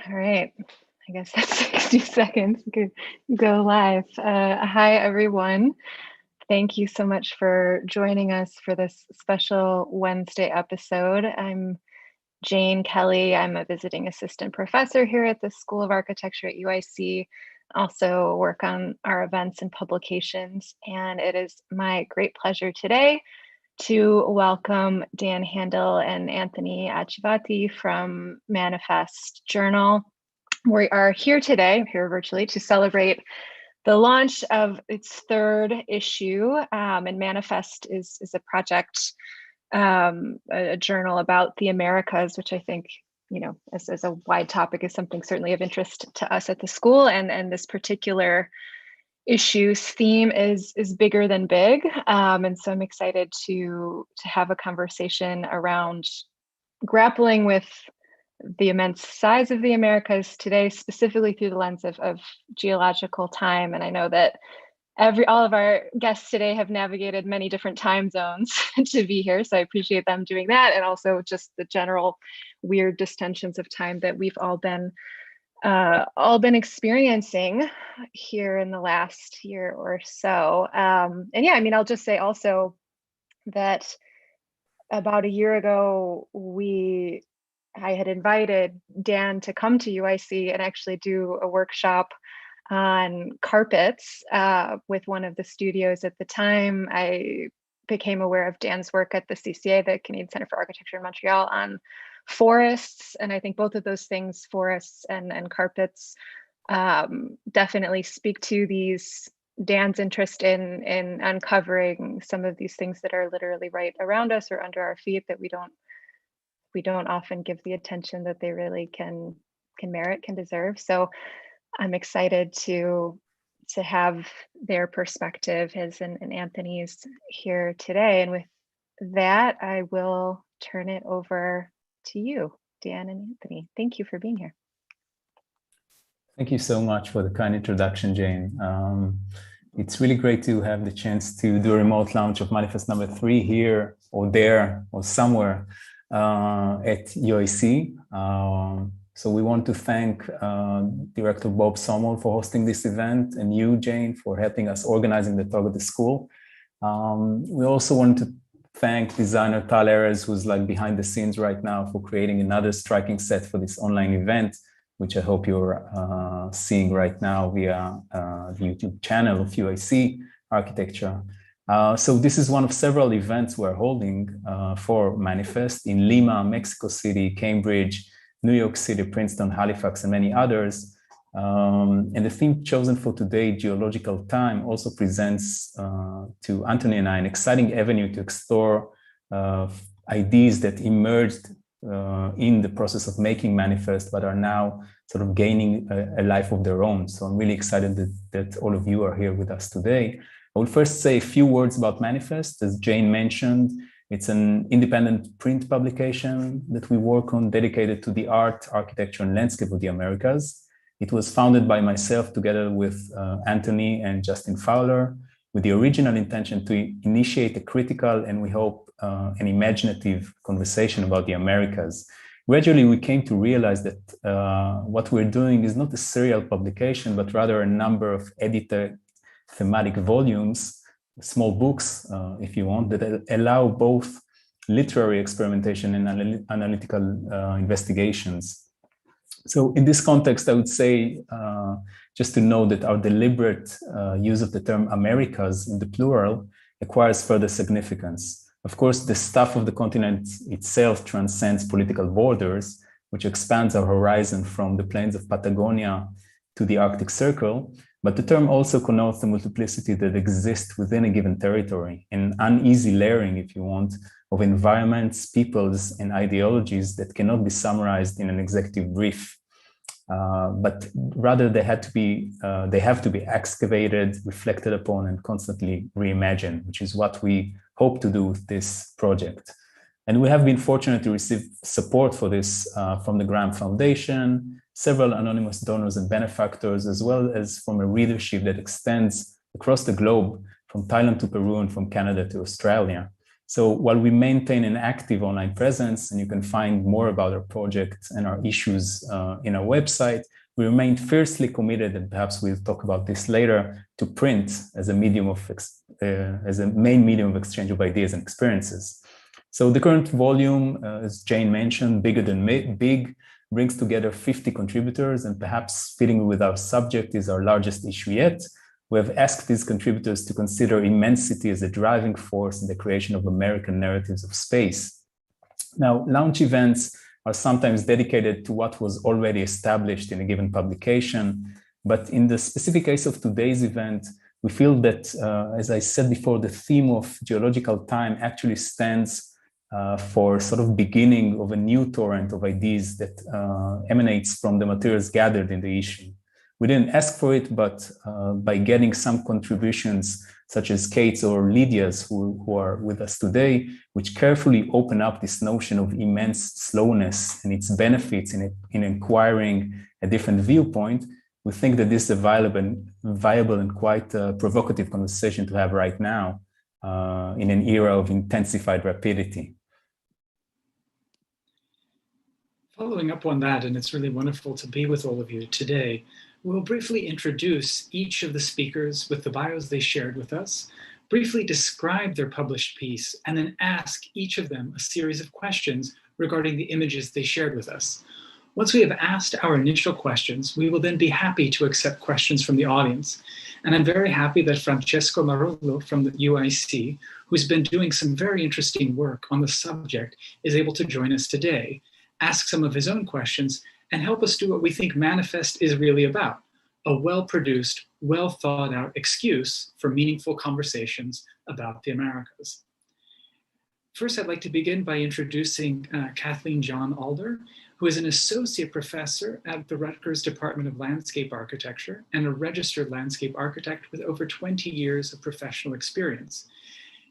All right. I guess that's 60 seconds. We could go live. Hi, everyone. Thank you so much for joining us for this special Wednesday episode. I'm Jane Kelly. I'm a visiting assistant professor here at the School of Architecture at UIC. Also work on our events and publications. And it is my great pleasure today to welcome Dan Handel and Anthony Acciavatti from Manifest Journal. We are here today, here virtually, to celebrate the launch of its third issue. And Manifest is a project, a journal about the Americas, which I think, as a wide topic is something certainly of interest to us at the school. And this particular issue's theme is bigger than big. And so I'm excited to have a conversation around grappling with the immense size of the Americas today, specifically through the lens of geological time. And I know that all of our guests today have navigated many different time zones to be here. So I appreciate them doing that. And also just the general weird distensions of time that we've all been experiencing here in the last year or so. And yeah, I mean, I'll just say also that about a year ago, I had invited Dan to come to UIC and actually do a workshop on carpets with one of the studios at the time. I became aware of Dan's work at the CCA, the Canadian Centre for Architecture in Montreal, on forests. And I think both of those things, forests and carpets, definitely speak to Dan's interest in uncovering some of these things that are literally right around us or under our feet that we don't often give the attention that they really can merit, can deserve. So I'm excited to have their perspective, his and Anthony's, here today. And with that, I will turn it over to you, Dan and Anthony. Thank you for being here. Thank you so much for the kind introduction, Jane. It's really great to have the chance to do a remote launch of Manifest number 3 here or there or somewhere at UIC. So we want to thank Director Bob Sommer for hosting this event and you, Jane, for helping us organizing the talk at the school. We also want to thank designer Tal Erez, who's like behind the scenes right now, for creating another striking set for this online event, which I hope you're seeing right now via the YouTube channel of UIC Architecture. So this is one of several events we're holding for Manifest in Lima, Mexico City, Cambridge, New York City, Princeton, Halifax, and many others. And the theme chosen for today, Geological Time, also presents to Anthony and I an exciting avenue to explore ideas that emerged in the process of making Manifest, but are now sort of gaining a life of their own. So I'm really excited that all of you are here with us today. I will first say a few words about Manifest. As Jane mentioned, it's an independent print publication that we work on, dedicated to the art, architecture, and landscape of the Americas. It was founded by myself together with Anthony and Justin Fowler, with the original intention to initiate a critical and, we hope, an imaginative conversation about the Americas. Gradually, we came to realize that what we're doing is not a serial publication, but rather a number of edited thematic volumes, small books, if you want, that allow both literary experimentation and analytical investigations. So in this context, I would say, just to know that our deliberate use of the term Americas in the plural acquires further significance. Of course, the stuff of the continent itself transcends political borders, which expands our horizon from the plains of Patagonia to the Arctic Circle. But the term also connotes the multiplicity that exists within a given territory, an uneasy layering, if you want, of environments, peoples, and ideologies that cannot be summarized in an executive brief. But rather they have to be excavated, reflected upon, and constantly reimagined, which is what we hope to do with this project. And we have been fortunate to receive support for this from the Graham Foundation, several anonymous donors and benefactors, as well as from a readership that extends across the globe, from Thailand to Peru and from Canada to Australia. So while we maintain an active online presence, and you can find more about our project and our issues in our website, we remain fiercely committed, and perhaps we'll talk about this later, to print as a medium of as a main medium of exchange of ideas and experiences. So the current volume, as Jane mentioned, Bigger Than Big, brings together 50 contributors, and perhaps fitting with our subject is our largest issue yet. We have asked these contributors to consider immensity as a driving force in the creation of American narratives of space. Now, launch events are sometimes dedicated to what was already established in a given publication, but in the specific case of today's event, we feel that, as I said before, the theme of Geological Time actually stands for sort of beginning of a new torrent of ideas that emanates from the materials gathered in the issue. We didn't ask for it, but by getting some contributions, such as Kate's or Lydia's, who are with us today, which carefully open up this notion of immense slowness and its benefits in acquiring a different viewpoint, we think that this is a viable and quite provocative conversation to have right now in an era of intensified rapidity. Following up on that, and it's really wonderful to be with all of you today, we'll briefly introduce each of the speakers with the bios they shared with us, briefly describe their published piece, and then ask each of them a series of questions regarding the images they shared with us. Once we have asked our initial questions, we will then be happy to accept questions from the audience. And I'm very happy that Francesco Marullo from the UIC, who's been doing some very interesting work on the subject, is able to join us today, ask some of his own questions, and help us do what we think Manifest is really about, a well-produced, well-thought-out excuse for meaningful conversations about the Americas. First, I'd like to begin by introducing Kathleen John-Alder, who is an associate professor at the Rutgers Department of Landscape Architecture and a registered landscape architect with over 20 years of professional experience.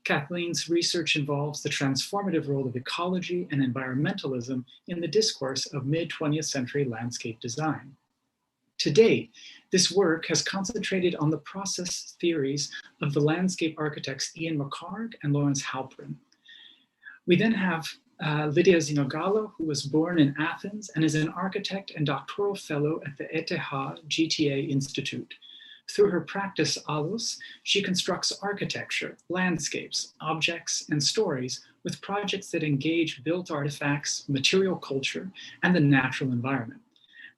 Kathleen's research involves the transformative role of ecology and environmentalism in the discourse of mid-20th century landscape design. To date, this work has concentrated on the process theories of the landscape architects Ian McHarg and Lawrence Halprin. We then have Lydia Xynogala, who was born in Athens and is an architect and doctoral fellow at the ETH GTA Institute. Through her practice, ALOS, she constructs architecture, landscapes, objects, and stories with projects that engage built artifacts, material culture, and the natural environment.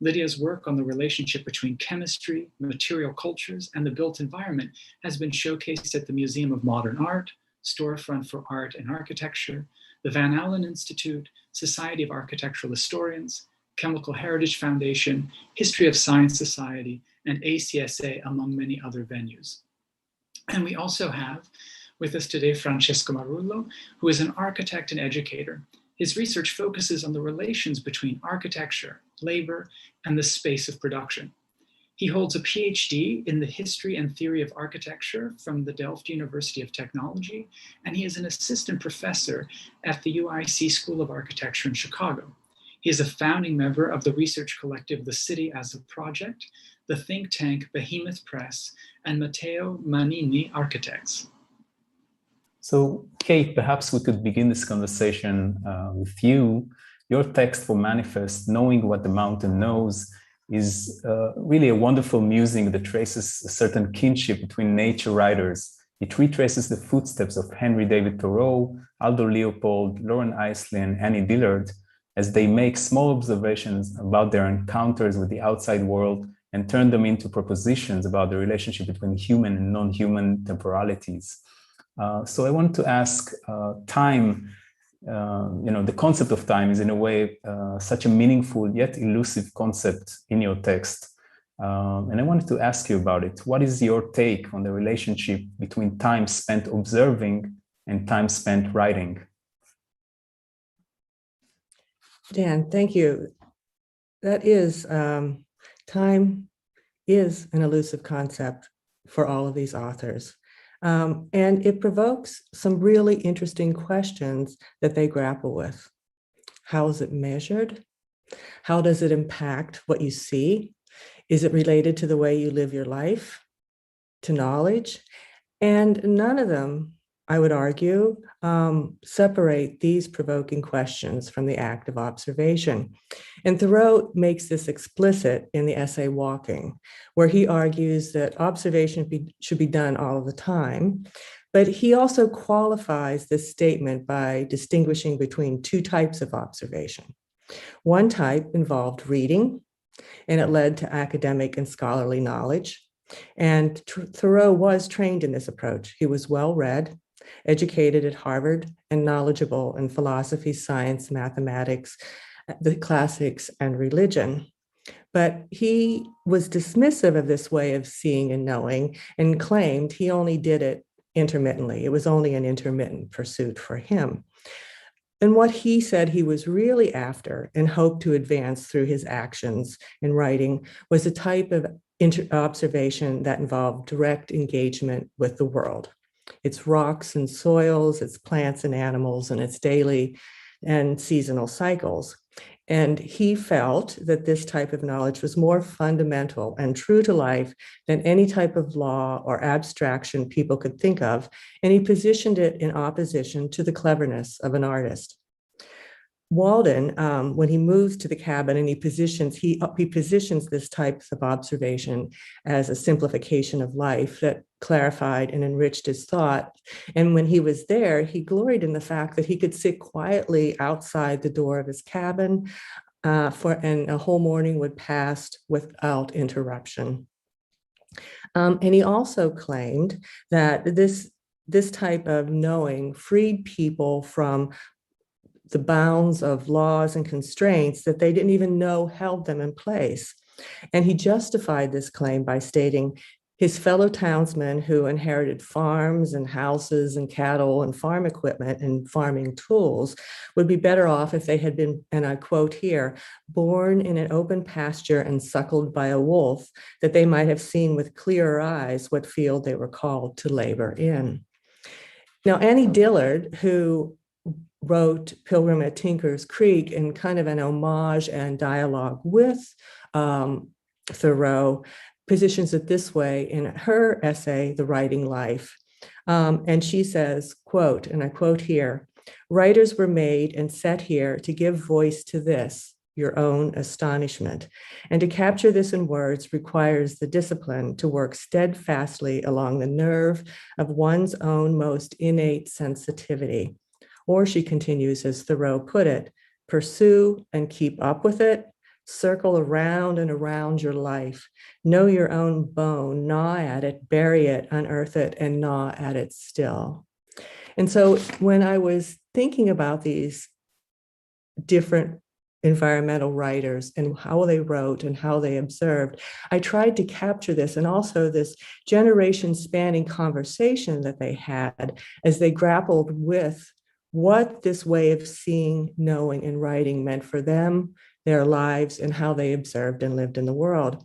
Lydia's work on the relationship between chemistry, material cultures, and the built environment has been showcased at the Museum of Modern Art, Storefront for Art and Architecture, the Van Allen Institute, Society of Architectural Historians, Chemical Heritage Foundation, History of Science Society, and ACSA, among many other venues. And we also have with us today Francesco Marullo, who is an architect and educator. His research focuses on the relations between architecture, labor, and the space of production. He holds a PhD in the history and theory of architecture from the Delft University of Technology, and he is an assistant professor at the UIC School of Architecture in Chicago. He is a founding member of the research collective The City as a Project, the think tank Behemoth Press, and Matteo Manini Architects. So, Kate, perhaps we could begin this conversation with you. Your text for Manifest, Knowing What the Mountain Knows, is really a wonderful musing that traces a certain kinship between nature writers. It retraces the footsteps of Henry David Thoreau, Aldo Leopold, Lauren Isley, and Annie Dillard, as they make small observations about their encounters with the outside world and turn them into propositions about the relationship between human and non-human temporalities. So I want to ask, time, the concept of time is in a way such a meaningful yet elusive concept in your text. And I wanted to ask you about it. What is your take on the relationship between time spent observing and time spent writing? Dan, thank you. That is, time is an elusive concept for all of these authors. And it provokes some really interesting questions that they grapple with. How is it measured? How does it impact what you see? Is it related to the way you live your life, to knowledge? And none of them I would argue, separate these provoking questions from the act of observation. And Thoreau makes this explicit in the essay Walking, where he argues that observation should be done all of the time. But he also qualifies this statement by distinguishing between two types of observation. One type involved reading, and it led to academic and scholarly knowledge. And Thoreau was trained in this approach. He was well-read, educated at Harvard, and knowledgeable in philosophy, science, mathematics, the classics, and religion. But he was dismissive of this way of seeing and knowing and claimed he only did it intermittently. It was only an intermittent pursuit for him. And what he said he was really after and hoped to advance through his actions in writing was a type of observation that involved direct engagement with the world. Its rocks and soils, its plants and animals, and its daily and seasonal cycles. And he felt that this type of knowledge was more fundamental and true to life than any type of law or abstraction people could think of. And he positioned it in opposition to the cleverness of an artist. Walden, when he moves to the cabin and he positions this type of observation as a simplification of life that clarified and enriched his thought. And when he was there, he gloried in the fact that he could sit quietly outside the door of his cabin and a whole morning would pass without interruption. And he also claimed that this type of knowing freed people from the bounds of laws and constraints that they didn't even know held them in place. And he justified this claim by stating his fellow townsmen who inherited farms and houses and cattle and farm equipment and farming tools would be better off if they had been, and I quote here, born in an open pasture and suckled by a wolf, that they might have seen with clearer eyes what field they were called to labor in. Now, Annie Dillard, who wrote Pilgrim at Tinker's Creek in kind of an homage and dialogue with Thoreau, positions it this way in her essay, The Writing Life. And she says, quote, and I quote here, "Writers were made and set here to give voice to this, your own astonishment. And to capture this in words requires the discipline to work steadfastly along the nerve of one's own most innate sensitivity." Or she continues, as Thoreau put it, "Pursue and keep up with it, circle around and around your life, know your own bone, gnaw at it, bury it, unearth it, and gnaw at it still." And so when I was thinking about these different environmental writers and how they wrote and how they observed, I tried to capture this and also this generation spanning conversation that they had as they grappled with what this way of seeing, knowing, and writing meant for them, their lives, and how they observed and lived in the world.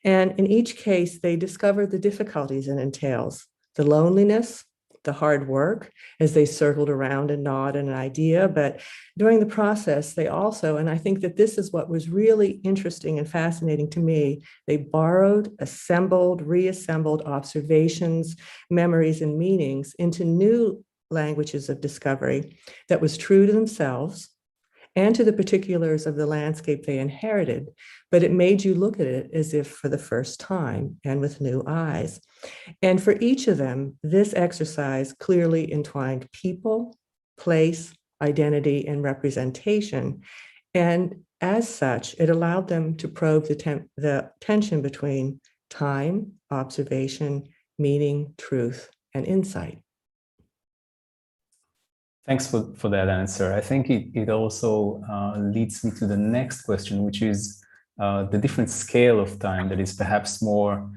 And in each case, they discovered the difficulties it entails, the loneliness, the hard work as they circled around and gnawed at an idea. But during the process, they also, and I think that this is what was really interesting and fascinating to me, they borrowed, assembled, reassembled observations, memories, and meanings into new languages of discovery that was true to themselves and to the particulars of the landscape they inherited, but it made you look at it as if for the first time and with new eyes. And for each of them, this exercise clearly entwined people, place, identity, and representation. And as such, it allowed them to probe the tension between time, observation, meaning, truth, and insight. Thanks for that answer. I think it also leads me to the next question, which is the different scale of time that is perhaps more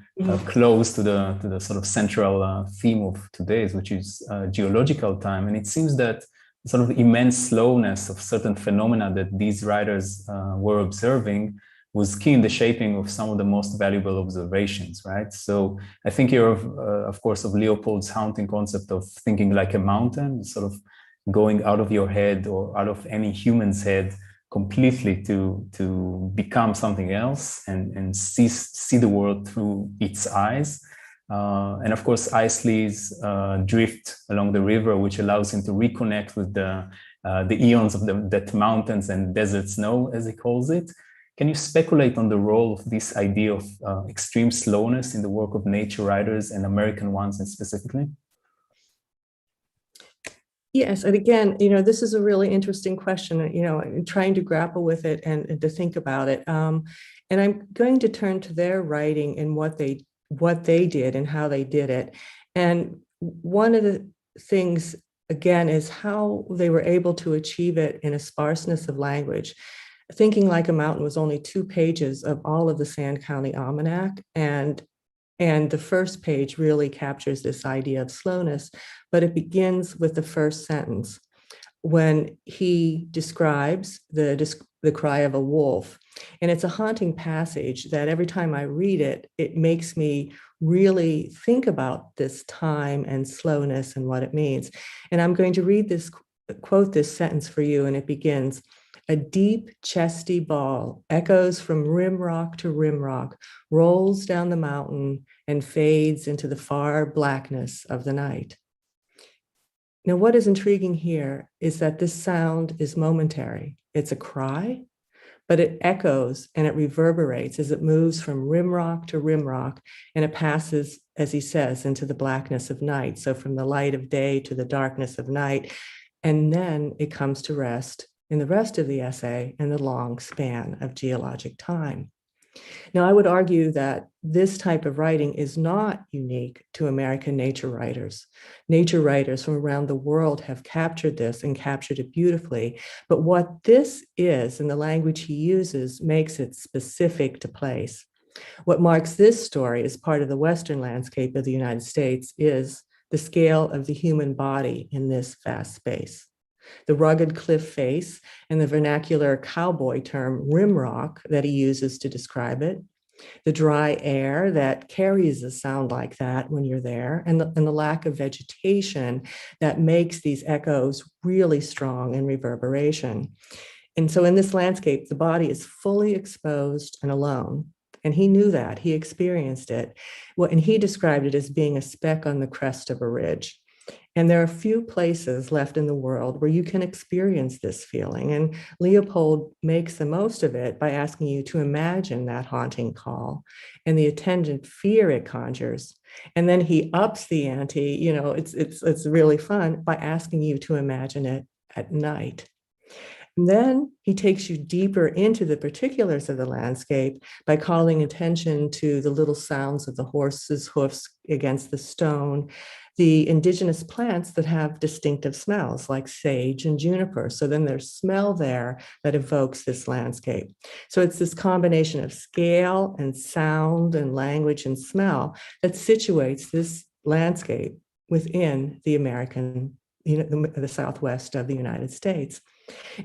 close to the sort of central theme of today's, which is geological time. And it seems that sort of immense slowness of certain phenomena that these writers were observing was key in the shaping of some of the most valuable observations, right? So I think here of course, of Leopold's haunting concept of thinking like a mountain, sort of going out of your head or out of any human's head completely to become something else and see the world through its eyes. And of course, Isley's drift along the river, which allows him to reconnect with the eons of that mountains and desert snow, as he calls it. Can you speculate on the role of this idea of extreme slowness in the work of nature writers and American ones specifically? Yes, and again, this is a really interesting question, trying to grapple with it and to think about it. And I'm going to turn to their writing and what they did and how they did it. And one of the things, again, is how they were able to achieve it in a sparseness of language. Thinking Like a Mountain was only 2 pages of all of the Sand County Almanac, and the first page really captures this idea of slowness, but it begins with the first sentence when he describes the cry of a wolf. And it's a haunting passage that every time I read it, it makes me really think about this time and slowness and what it means. And I'm going to quote this sentence for you, and it begins, "A deep, chesty bawl echoes from rim rock to rim rock, rolls down the mountain and fades into the far blackness of the night." Now, what is intriguing here is that this sound is momentary. It's a cry, but it echoes and it reverberates as it moves from rim rock to rim rock, and it passes, as he says, into the blackness of night. So from the light of day to the darkness of night, and then it comes to rest in the rest of the essay in the long span of geologic time. Now, I would argue that this type of writing is not unique to American nature writers. Nature writers from around the world have captured this and captured it beautifully. But what this is, and the language he uses, makes it specific to place. What marks this story as part of the Western landscape of the United States is the scale of the human body in this vast space. The rugged cliff face and the vernacular cowboy term rim rock that he uses to describe it, the dry air that carries a sound like that when you're there, and the lack of vegetation that makes these echoes really strong in reverberation. And so in this landscape, the body is fully exposed and alone. And he knew that, he experienced it. Well, and he described it as being a speck on the crest of a ridge. And there are few places left in the world where you can experience this feeling. And Leopold makes the most of it by asking you to imagine that haunting call and the attendant fear it conjures. And then he ups the ante, it's really fun, by asking you to imagine it at night. And then he takes you deeper into the particulars of the landscape by calling attention to the little sounds of the horse's hoofs against the stone, the indigenous plants that have distinctive smells like sage and juniper. So then there's smell there that evokes this landscape. So it's this combination of scale and sound and language and smell that situates this landscape within the American, the Southwest of the United States.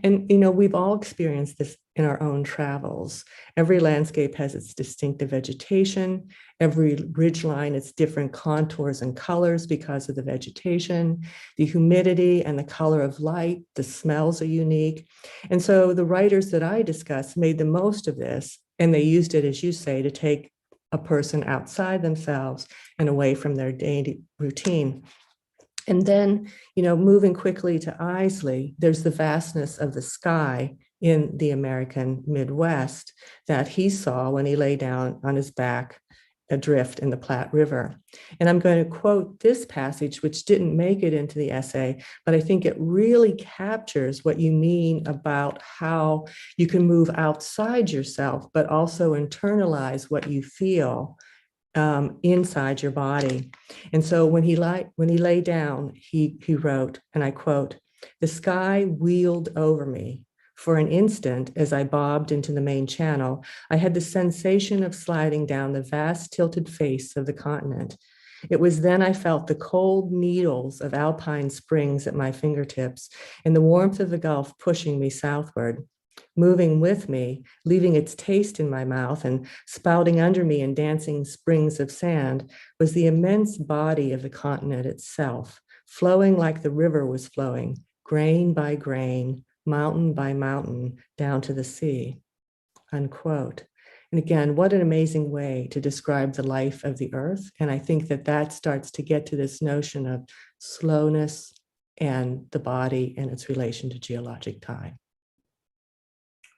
And, we've all experienced this in our own travels. Every landscape has its distinctive vegetation. Every ridgeline, its different contours and colors because of the vegetation, the humidity and the color of light, the smells are unique. And so the writers that I discussed made the most of this, and they used it, as you say, to take a person outside themselves and away from their daily routine. And then, moving quickly to Isley, there's the vastness of the sky in the American Midwest that he saw when he lay down on his back adrift in the Platte River. And I'm going to quote this passage, which didn't make it into the essay, but I think it really captures what you mean about how you can move outside yourself, but also internalize what you feel inside your body. And so when he lay down, he wrote, and I quote, "The sky wheeled over me. For an instant, as I bobbed into the main channel, I had the sensation of sliding down the vast tilted face of the continent. It was then I felt the cold needles of alpine springs at my fingertips and the warmth of the Gulf pushing me southward. Moving with me, leaving its taste in my mouth and spouting under me in dancing springs of sand, was the immense body of the continent itself, flowing like the river was flowing, grain by grain, mountain by mountain, down to the sea," unquote. And again, what an amazing way to describe the life of the earth. And I think that that starts to get to this notion of slowness and the body and its relation to geologic time.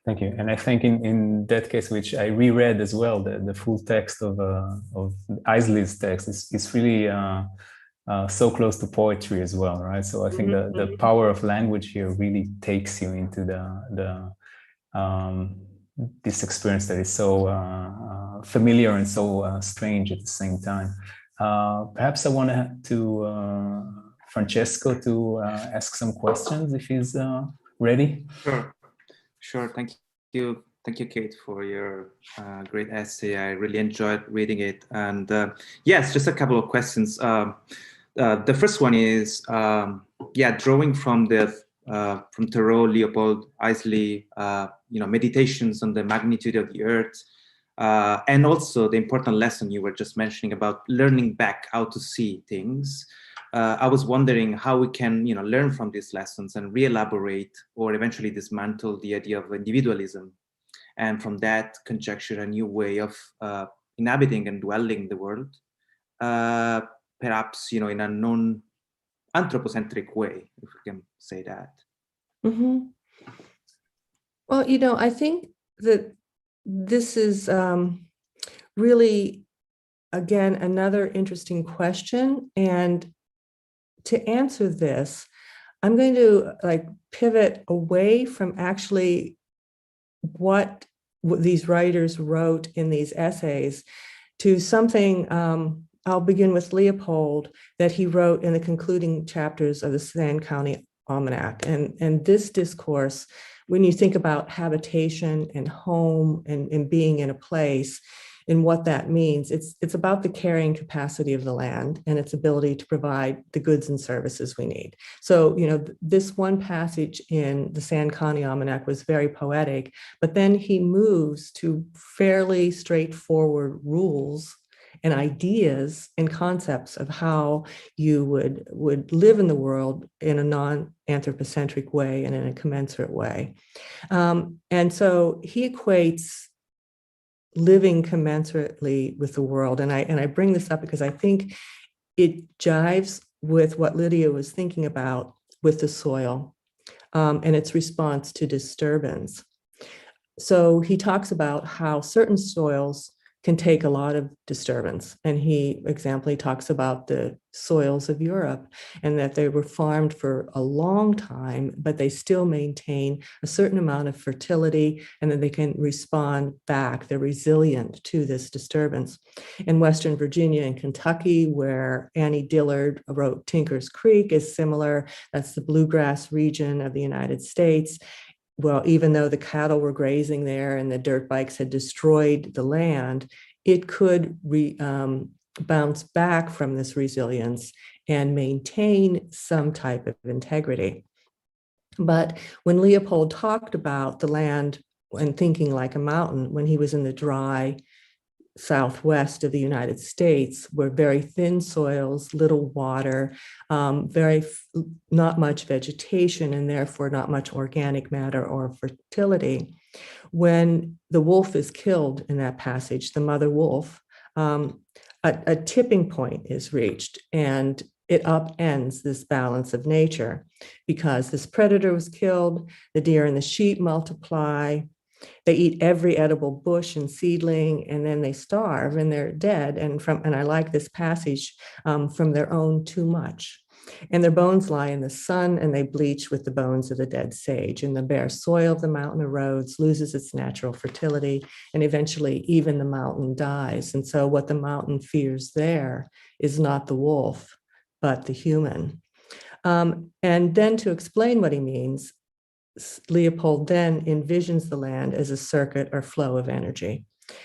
Thank you. And I think in that case, which I reread as well, the full text of Eiseley's text is really so close to poetry as well, right? So I think the power of language here really takes you into this experience that is so familiar and so strange at the same time. Perhaps I want to Francesco to ask some questions if he's ready. Sure. Thank you, Kate, for your great essay. I really enjoyed reading it. And yes, just a couple of questions. The first one is, drawing from Thoreau, Leopold, Eiseley, meditations on the magnitude of the earth, and also the important lesson you were just mentioning about learning back how to see things. I was wondering how we can, learn from these lessons and re-elaborate or eventually dismantle the idea of individualism, and from that conjecture a new way of inhabiting and dwelling the world, perhaps, in a non-anthropocentric way, if we can say that. Mm-hmm. Well, I think that this is really, again, another interesting question. And to answer this, I'm going to pivot away from actually what these writers wrote in these essays to something, I'll begin with Leopold, that he wrote in the concluding chapters of the Sand County Almanac. And this discourse, when you think about habitation and home and being in a place and what that means, it's about the carrying capacity of the land and its ability to provide the goods and services we need. So, this one passage in the Sand County Almanac was very poetic, but then he moves to fairly straightforward rules and ideas and concepts of how you would live in the world in a non-anthropocentric way and in a commensurate way. And so he equates living commensurately with the world. And I bring this up because I think it jives with what Lydia was thinking about with the soil and its response to disturbance. So he talks about how certain soils can take a lot of disturbance. And he talks about the soils of Europe and that they were farmed for a long time, but they still maintain a certain amount of fertility and then they can respond back. They're resilient to this disturbance. In Western Virginia and Kentucky, where Annie Dillard wrote Tinker's Creek, is similar. That's the bluegrass region of the United States. Well, even though the cattle were grazing there and the dirt bikes had destroyed the land, it could bounce back from this resilience and maintain some type of integrity. But when Leopold talked about the land and thinking like a mountain, when he was in the dry Southwest of the United States, where very thin soils, little water, not much vegetation, and therefore not much organic matter or fertility. When the wolf is killed in that passage, the mother wolf, a tipping point is reached, and it upends this balance of nature because this predator was killed, the deer and the sheep multiply, they eat every edible bush and seedling, and then they starve and they're dead. And I like this passage, from their own too much. And their bones lie in the sun and they bleach with the bones of the dead sage. And the bare soil of the mountain erodes, loses its natural fertility, and eventually even the mountain dies. And so what the mountain fears there is not the wolf, but the human. And then to explain what he means, Leopold then envisions the land as a circuit or flow of energy.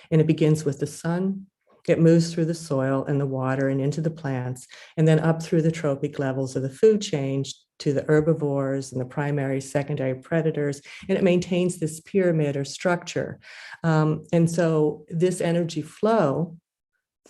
And it begins with the sun. It moves through the soil and the water and into the plants, and then up through the trophic levels of the food chain to the herbivores and the primary, secondary predators. And it maintains this pyramid or structure. And so this energy flow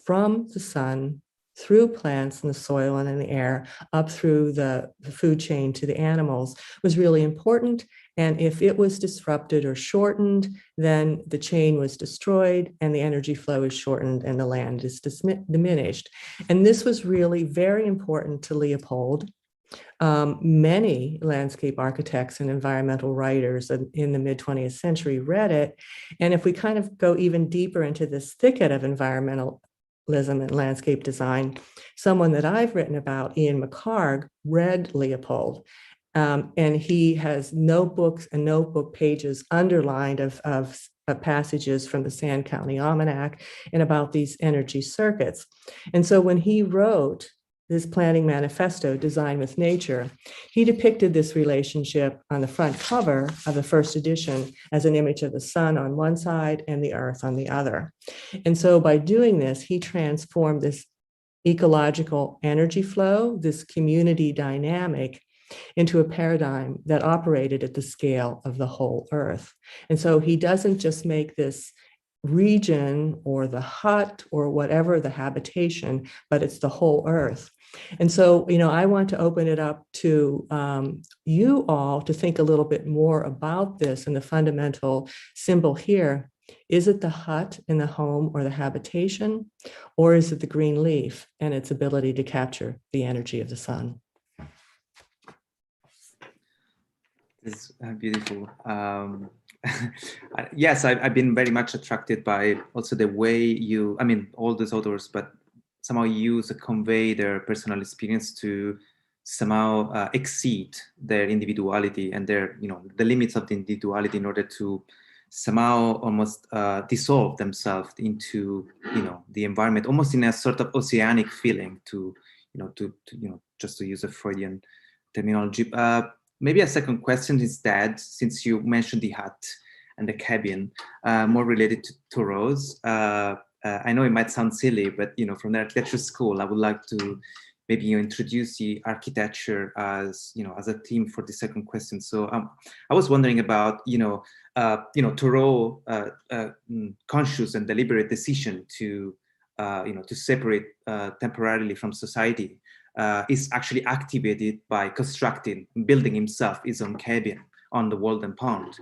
from the sun through plants and the soil and in the air, up through the food chain to the animals, was really important. And if it was disrupted or shortened, then the chain was destroyed and the energy flow is shortened and the land is diminished. And this was really very important to Leopold. Many landscape architects and environmental writers in the mid-20th century read it. And if we kind of go even deeper into this thicket of environmentalism and landscape design, someone that I've written about, Ian McHarg, read Leopold. And he has notebooks and notebook pages underlined of passages from the Sand County Almanac and about these energy circuits. And so when he wrote this planning manifesto, Design with Nature, he depicted this relationship on the front cover of the first edition as an image of the sun on one side and the earth on the other. And so by doing this, he transformed this ecological energy flow, this community dynamic, into a paradigm that operated at the scale of the whole earth. And so he doesn't just make this region or the hut or whatever the habitation, but it's the whole earth. And so, I want to open it up to you all to think a little bit more about this and the fundamental symbol here. Is it the hut in the home or the habitation, or is it the green leaf and its ability to capture the energy of the sun? It's beautiful. Yes, I've been very much attracted by also the way all those authors, but somehow use to convey their personal experience to somehow exceed their individuality and their, the limits of the individuality in order to somehow almost dissolve themselves into, the environment, almost in a sort of oceanic feeling to just to use a Freudian terminology. Maybe a second question is that, since you mentioned the hut and the cabin, more related to Thoreau's, I know it might sound silly, but from the architecture school, I would like to maybe introduce the architecture as as a theme for the second question. So I was wondering about Thoreau conscious and deliberate decision to to separate temporarily from society is actually activated by building himself his own cabin on the Walden Pond,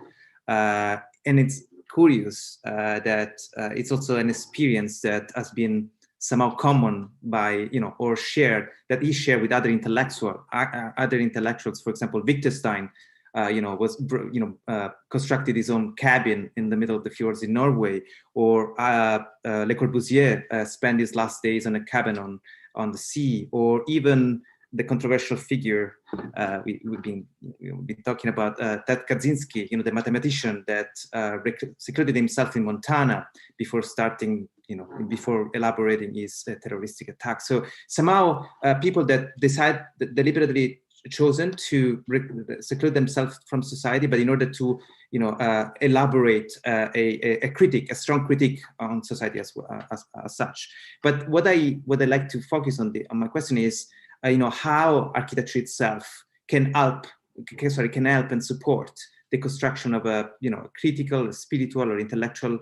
and it's curious that it's also an experience that has been somehow common by or shared, that he shared with other intellectuals. For example, Wittgenstein was constructed his own cabin in the middle of the fjords in Norway, or Le Corbusier spent his last days on a cabin on the sea, or even the controversial figure we've been talking about, Ted Kaczynski, the mathematician that secluded himself in Montana before before elaborating his terroristic attack. So somehow people that decide deliberately chosen to seclude themselves from society, but in order to elaborate a strong critique on society as such. But what I like to focus on my question is how architecture itself can help and support the construction of a critical, spiritual, or intellectual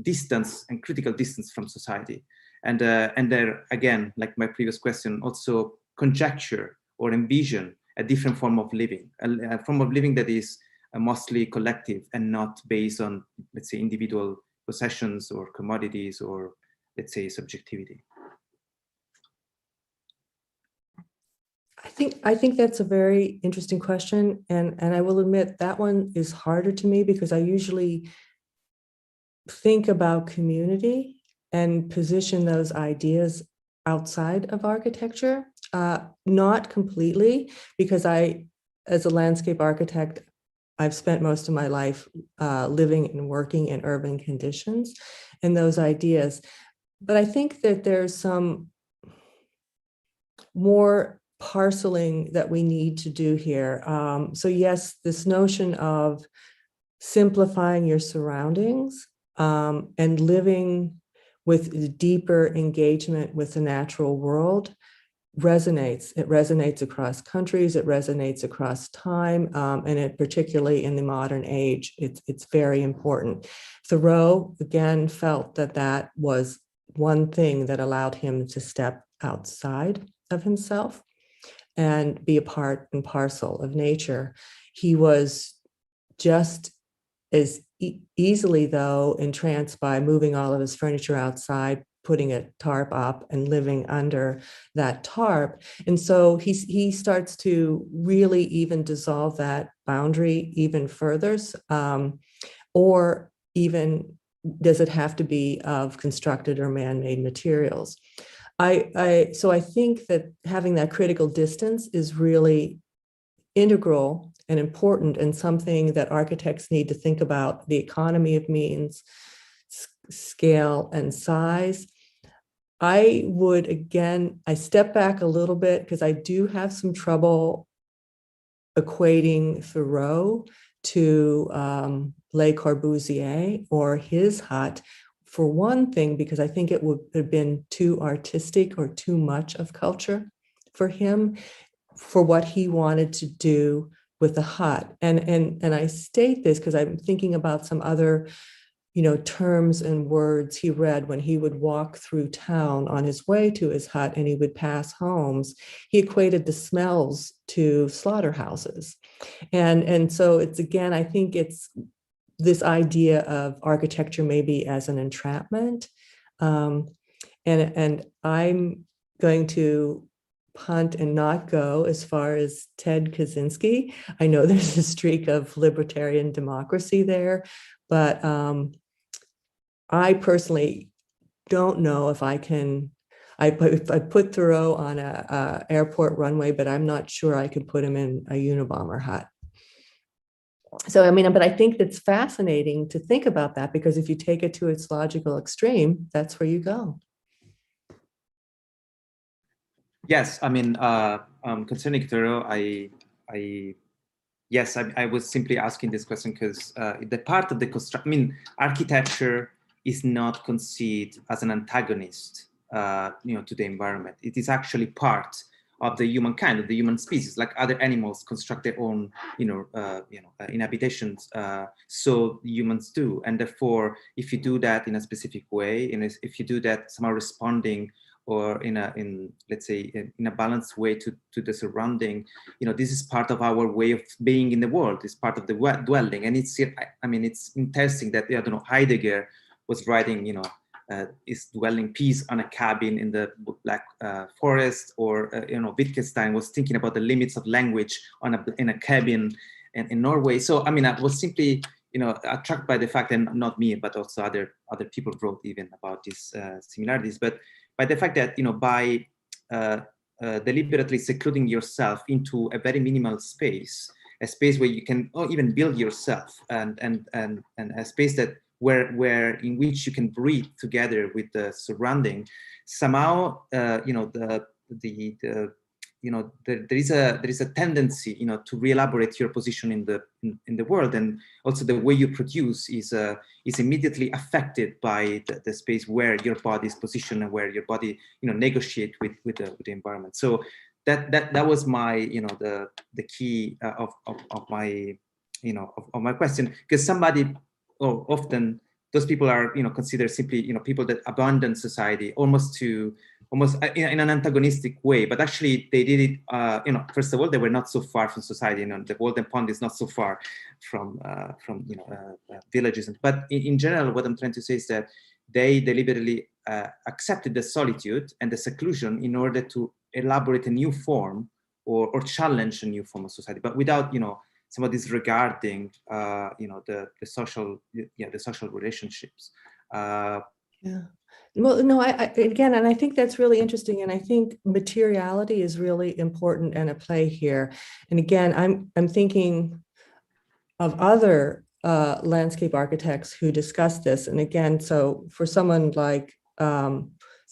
distance and critical distance from society, and there again, like my previous question, also conjecture or envision a different form of living, a form of living that is mostly collective and not based on, let's say, individual possessions or commodities or, let's say, subjectivity. I think that's a very interesting question, and I will admit that one is harder to me because I usually think about community and position those ideas outside of architecture, not completely, because as a landscape architect, I've spent most of my life living and working in urban conditions and those ideas. But I think that there's some more parceling that we need to do here. So yes, this notion of simplifying your surroundings and living with deeper engagement with the natural world resonates. It resonates across countries, it resonates across time, and it particularly in the modern age, it's very important. Thoreau, again, felt that was one thing that allowed him to step outside of himself and be a part and parcel of nature. He was just as easily, though, entranced by moving all of his furniture outside, putting a tarp up and living under that tarp. And so he starts to really even dissolve that boundary even further, or even does it have to be of constructed or man-made materials? So I think that having that critical distance is really integral and important, and something that architects need to think about: the economy of means, scale, and size. I step back a little bit because I do have some trouble equating Thoreau to Le Corbusier or his hut. For one thing, because I think it would have been too artistic or too much of culture for him, for what he wanted to do with the hut. And I state this because I'm thinking about some other, terms and words he read when he would walk through town on his way to his hut, and he would pass homes. He equated the smells to slaughterhouses. And so it's, again, I think it's this idea of architecture maybe as an entrapment. And I'm going to punt and not go as far as Ted Kaczynski. I know there's a streak of libertarian democracy there, but I personally don't know if I can. I put Thoreau on a airport runway, but I'm not sure I could put him in a Unabomber hut. So, but I think it's fascinating to think about that, because if you take it to its logical extreme, that's where you go. Yes, concerning Thoreau, I was simply asking this question because the part of the architecture is not conceived as an antagonist, to the environment. It is actually part of the humankind, of the human species. Like other animals construct their own, inhabitations. So humans do, and therefore, if you do that in a specific way, and if you do that somehow responding, or in a balanced way to the surrounding, this is part of our way of being in the world. It's part of the dwelling, and it's interesting that Heidegger was writing, his dwelling piece on a cabin in the Black Forest, or Wittgenstein was thinking about the limits of language in a cabin in Norway. So I was simply attracted by the fact, and not me, but also other people wrote even about these similarities, but by the fact that by deliberately secluding yourself into a very minimal space, a space where you can even build yourself, and a space that where in which you can breathe together with the surrounding, somehow there is a tendency to re-elaborate your position in the world, and also the way you produce is immediately affected by the space where your body is positioned, and where your body negotiate with the environment. So that was my the key of my of my question, because somebody often those people are considered simply people that abandon society almost in an antagonistic way, but actually they did it first of all, they were not so far from society. The Golden Pond is not so far from villages, but in general what I'm trying to say is that they deliberately accepted the solitude and the seclusion in order to elaborate a new form or challenge a new form of society, but without some of disregarding the social relationships. Yeah. Well, no, I again, and I think that's really interesting, and I think materiality is really important and at play here. And again, I'm thinking of other landscape architects who discuss this. And again, so for someone like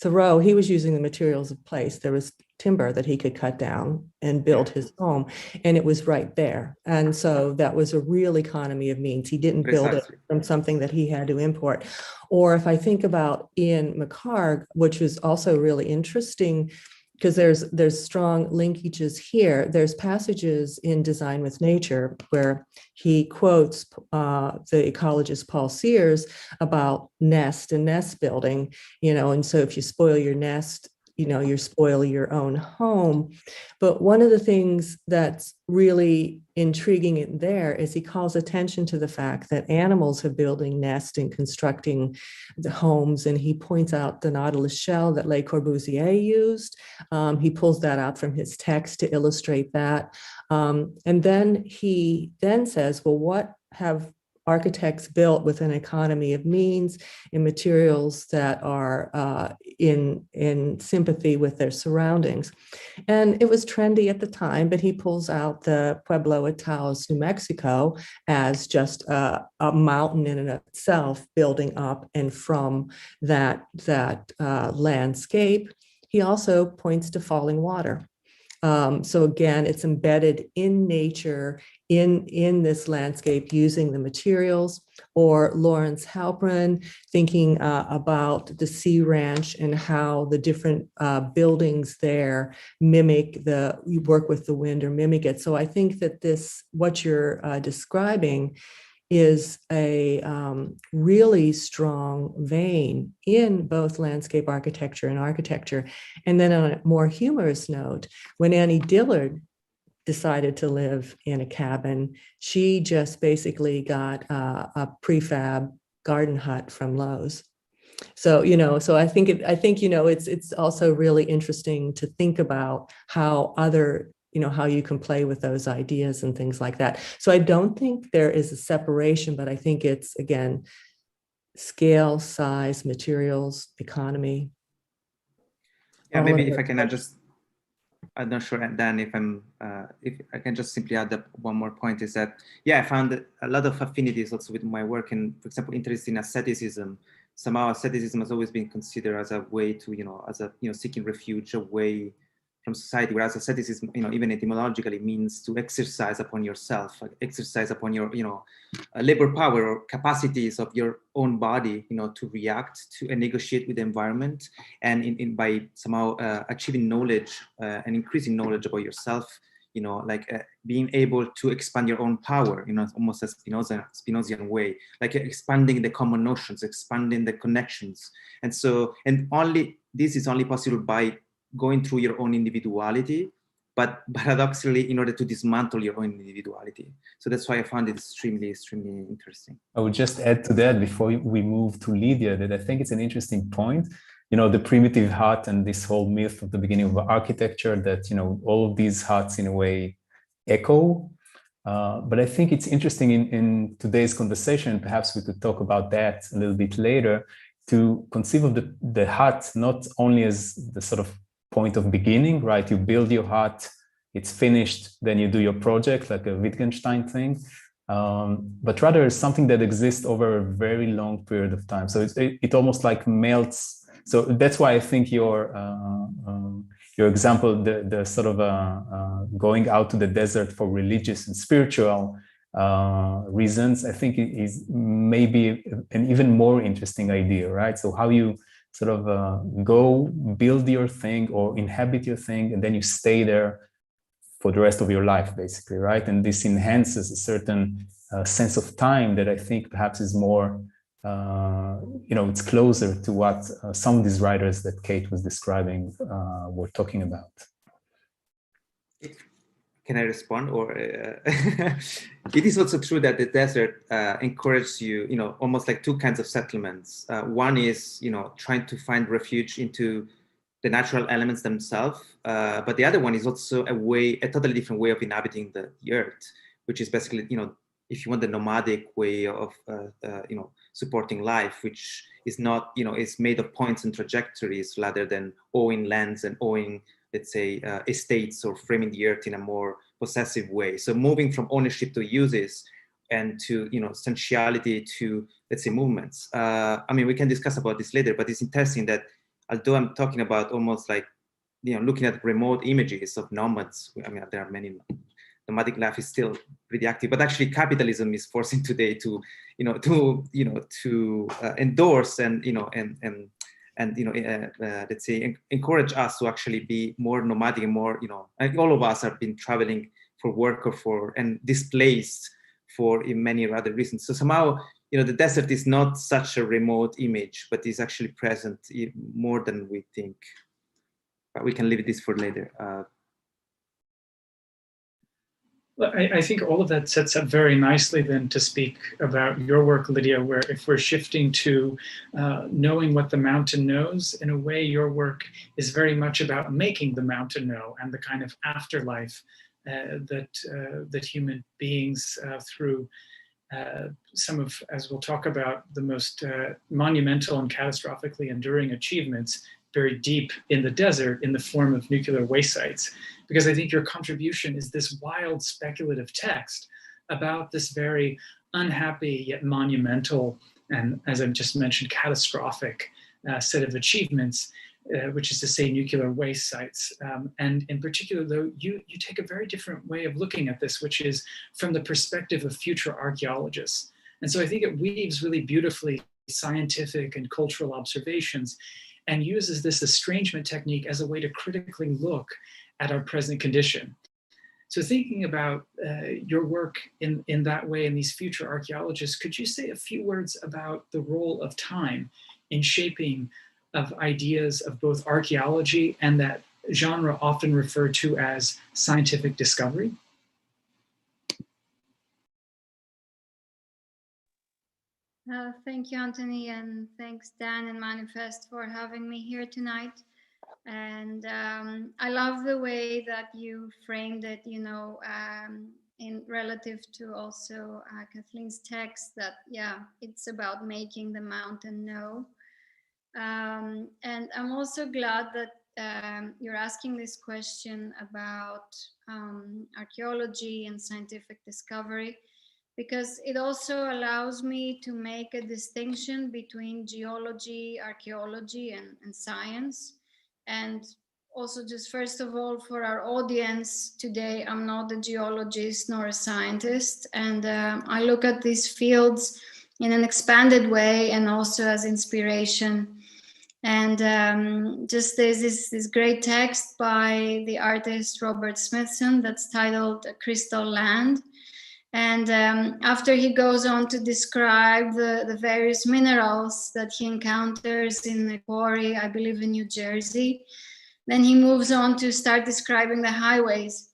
Thoreau, he was using the materials of place. There was timber that he could cut down and build his home, and it was right there. And so that was a real economy of means. He didn't build it from something that he had to import. Or if I think about Ian McHarg, which was also really interesting, because there's strong linkages here. There's passages in Design with Nature where he quotes the ecologist Paul Sears about nest and nest building, and so if you spoil your nest, you're spoiling your own home. But one of the things that's really intriguing in there is he calls attention to the fact that animals are building nests and constructing the homes, and he points out the nautilus shell that Le Corbusier used. He pulls that out from his text to illustrate that. And then he then says, well, what have architects built with an economy of means in materials that are in sympathy with their surroundings? And it was trendy at the time, but he pulls out the Pueblo at Taos, New Mexico, as just a mountain in and of itself, building up and from that landscape. He also points to falling water. So again, it's embedded in nature, in this landscape, using the materials. Or Lawrence Halprin thinking about the Sea Ranch and how the different buildings there you work with the wind or mimic it. So I think that what you're describing is a really strong vein in both landscape architecture and architecture. And then on a more humorous note, when Annie Dillard decided to live in a cabin, she just basically got a prefab garden hut from Lowe's. So, so I think it's also really interesting to think about how how you can play with those ideas and things like that. So I don't think there is a separation, but I think it's, again, scale, size, materials, economy. Yeah, maybe if I can just, I'm not sure, Dan, if I can just simply add one more point, is that, yeah, I found a lot of affinities also with my work, and, for example, interest in asceticism. Somehow asceticism has always been considered as a way to, seeking refuge away from society, whereas asceticism, even etymologically, means to exercise upon yourself, exercise upon your, labor power or capacities of your own body, to react to and negotiate with the environment, and by somehow achieving knowledge and increasing knowledge about yourself, being able to expand your own power, almost a Spinozian way, like expanding the common notions, expanding the connections, and this is only possible by going through your own individuality, but paradoxically, in order to dismantle your own individuality. So that's why I found it extremely, extremely interesting. I would just add to that before we move to Lydia, that I think it's an interesting point. The primitive hut and this whole myth of the beginning of architecture that, all of these huts in a way echo. But I think it's interesting in today's conversation, perhaps we could talk about that a little bit later, to conceive of the hut not only as the sort of point of beginning, right? You build your hut, it's finished, then you do your project, like a Wittgenstein thing, but rather it's something that exists over a very long period of time. So it almost like melts. So that's why I think your example, the sort of going out to the desert for religious and spiritual reasons, I think is maybe an even more interesting idea, right? So how you sort of go build your thing or inhabit your thing, and then you stay there for the rest of your life, basically, right? And this enhances a certain sense of time that I think perhaps is more, it's closer to what some of these writers that Kate was describing were talking about. Can I respond? Or it is also true that the desert encourages you, almost like two kinds of settlements. One is, trying to find refuge into the natural elements themselves. But the other one is also a totally different way of inhabiting the earth, which is basically, if you want, the nomadic way of, supporting life, which is not, is made of points and trajectories rather than owing lands and owing, let's say, estates, or framing the earth in a more possessive way. So moving from ownership to uses, and to, essentiality to, let's say, movements. We can discuss about this later, but it's interesting that although I'm talking about almost like, looking at remote images of nomads, there are many, nomadic life is still pretty active, but actually capitalism is forcing today to, to endorse and, let's say, encourage us to actually be more nomadic and more, all of us have been traveling for work or and displaced for many other reasons. So somehow, the desert is not such a remote image, but is actually present more than we think. but we can leave this for later. I think all of that sets up very nicely then to speak about your work, Lydia, where if we're shifting to knowing what the mountain knows, in a way your work is very much about making the mountain know and the kind of afterlife that human beings through some of, as we'll talk about, the most monumental and catastrophically enduring achievements buried deep in the desert in the form of nuclear waste sites. Because I think your contribution is this wild speculative text about this very unhappy yet monumental and, as I've just mentioned, catastrophic set of achievements, which is to say nuclear waste sites. And in particular, though, you take a very different way of looking at this, which is from the perspective of future archaeologists. And so I think it weaves really beautifully scientific and cultural observations and uses this estrangement technique as a way to critically look at our present condition. So thinking about your work in that way, and these future archaeologists, could you say a few words about the role of time in shaping of ideas of both archaeology and that genre often referred to as scientific discovery? Thank you, Anthony, and thanks, Dan and Manifest, for having me here tonight. And I love the way that you framed it, you know, in relative to also Kathleen's text, that, yeah, it's about making the mountain know. And I'm also glad that you're asking this question about archaeology and scientific discovery, because it also allows me to make a distinction between geology, archaeology, and science. And also, just first of all, for our audience today, I'm not a geologist nor a scientist, and I look at these fields in an expanded way and also as inspiration. And just there's this great text by the artist Robert Smithson that's titled Crystal Land. And after he goes on to describe the various minerals that he encounters in the quarry, I believe in New Jersey, then he moves on to start describing the highways.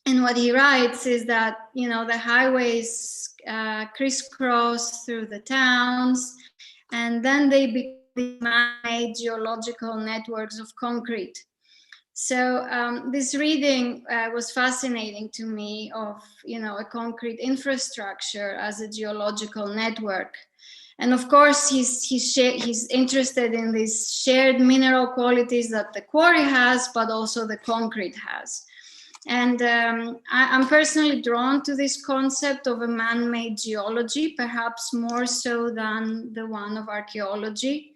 And what he writes is that, you know, the highways crisscross through the towns, and then they become man-made geological networks of concrete. So this reading was fascinating to me, of, you know, a concrete infrastructure as a geological network. And of course, he's interested in these shared mineral qualities that the quarry has, but also the concrete has. And I'm personally drawn to this concept of a man-made geology, perhaps more so than the one of archaeology.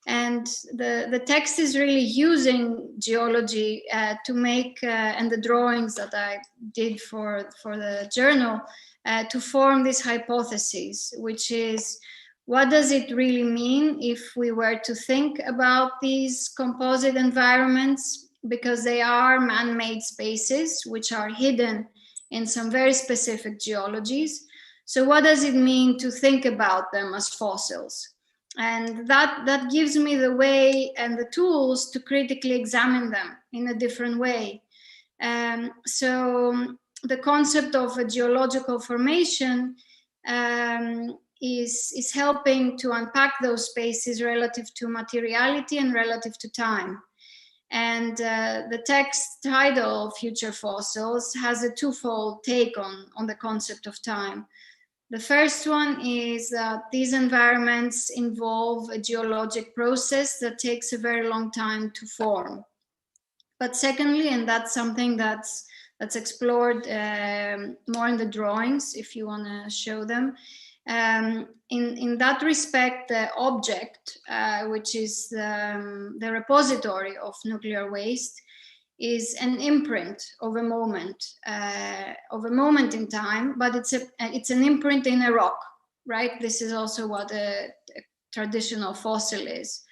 And the text is really using geology to make, and the drawings that I did for the journal, to form this hypothesis, which is, what does it really mean if we were to think about these composite environments, because they are man-made spaces which are hidden in some very specific geologies. So what does it mean to think about them as fossils? And that gives me the way and the tools to critically examine them in a different way. So the concept of a geological formation is helping to unpack those spaces relative to materiality and relative to time. And the text title, Future Fossils, has a twofold take on the concept of time. The first one is that these environments involve a geologic process that takes a very long time to form. But secondly, and that's something that's explored more in the drawings, if you want to show them, in that respect, the object, which is the repository of nuclear waste, is an imprint of a moment in time, but it's an imprint in a rock, right? This is also what a traditional fossil is,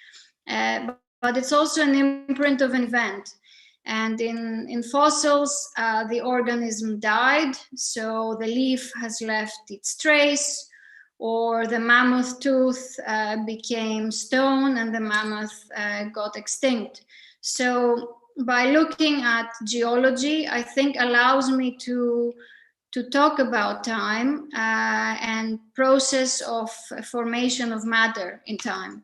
but it's also an imprint of an event. And in fossils, the organism died, so the leaf has left its trace, or the mammoth tooth became stone and the mammoth got extinct. So by looking at geology, I think allows me to talk about time and process of formation of matter in time.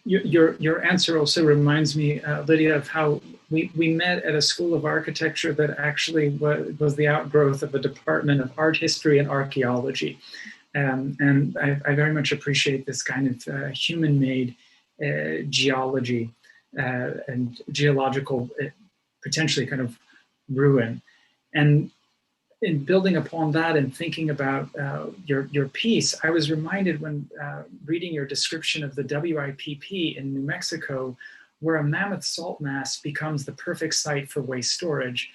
Your answer also reminds me, Lydia, of how we met at a school of architecture that actually was the outgrowth of a department of art history and archaeology. And I very much appreciate this kind of human-made geology and geological, potentially kind of ruin. And in building upon that and thinking about your piece, I was reminded when reading your description of the WIPP in New Mexico, where a mammoth salt mass becomes the perfect site for waste storage.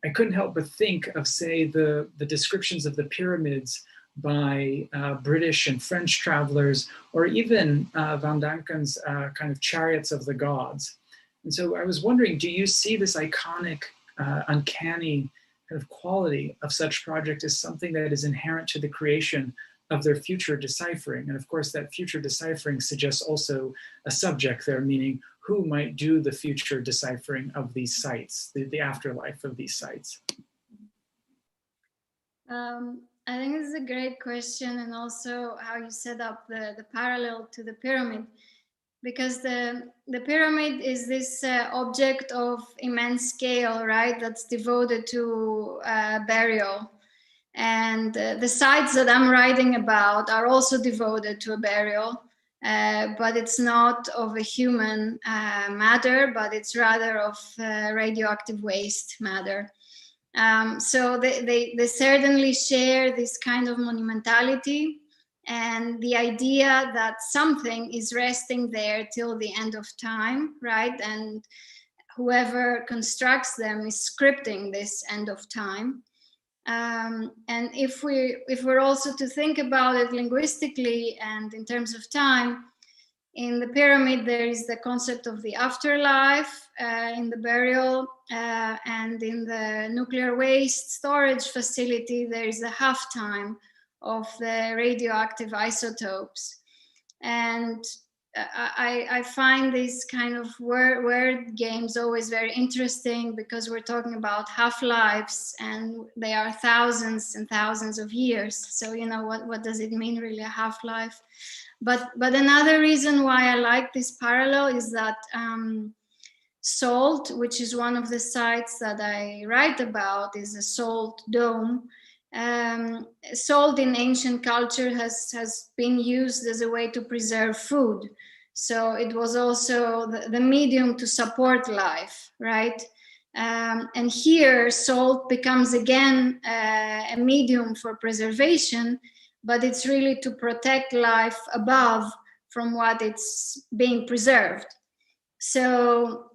I couldn't help but think of, say, the descriptions of the pyramids by British and French travelers, or even Van Danken's kind of Chariots of the Gods. And so I was wondering, do you see this iconic, uncanny kind of quality of such project as something that is inherent to the creation of their future deciphering? And of course, that future deciphering suggests also a subject there, meaning who might do the future deciphering of these sites, the afterlife of these sites? I think this is a great question, and also how you set up the parallel to the pyramid, because the pyramid is this object of immense scale, right? That's devoted to burial. And the sites that I'm writing about are also devoted to a burial, but it's not of a human matter, but it's rather of radioactive waste matter. So they certainly share this kind of monumentality and the idea that something is resting there till the end of time, right? And whoever constructs them is scripting this end of time. And if we're also to think about it linguistically and in terms of time, in the pyramid, there is the concept of the afterlife in the burial, and in the nuclear waste storage facility, there is a half-time of the radioactive isotopes. And I find these kind of word games always very interesting, because we're talking about half-lives and they are thousands and thousands of years. So, you know, what does it mean really, a half-life? But another reason why I like this parallel is that salt, which is one of the sites that I write about, is a salt dome. Salt in ancient culture has been used as a way to preserve food. So it was also the medium to support life, right? And here salt becomes again a medium for preservation, but it's really to protect life above from what it's being preserved. So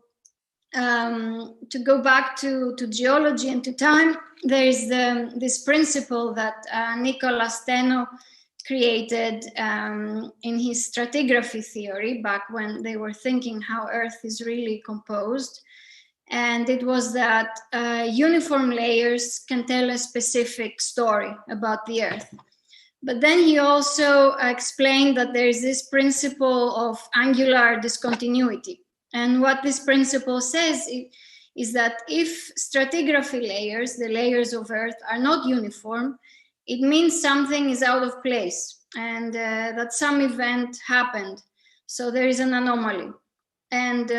to go back to geology and to time, there is this principle that Nicola Steno created in his stratigraphy theory back when they were thinking how Earth is really composed. And it was that uniform layers can tell a specific story about the Earth. But then he also explained that there is this principle of angular discontinuity. And what this principle says is that if stratigraphy layers, the layers of Earth, are not uniform, it means something is out of place and that some event happened. So there is an anomaly. And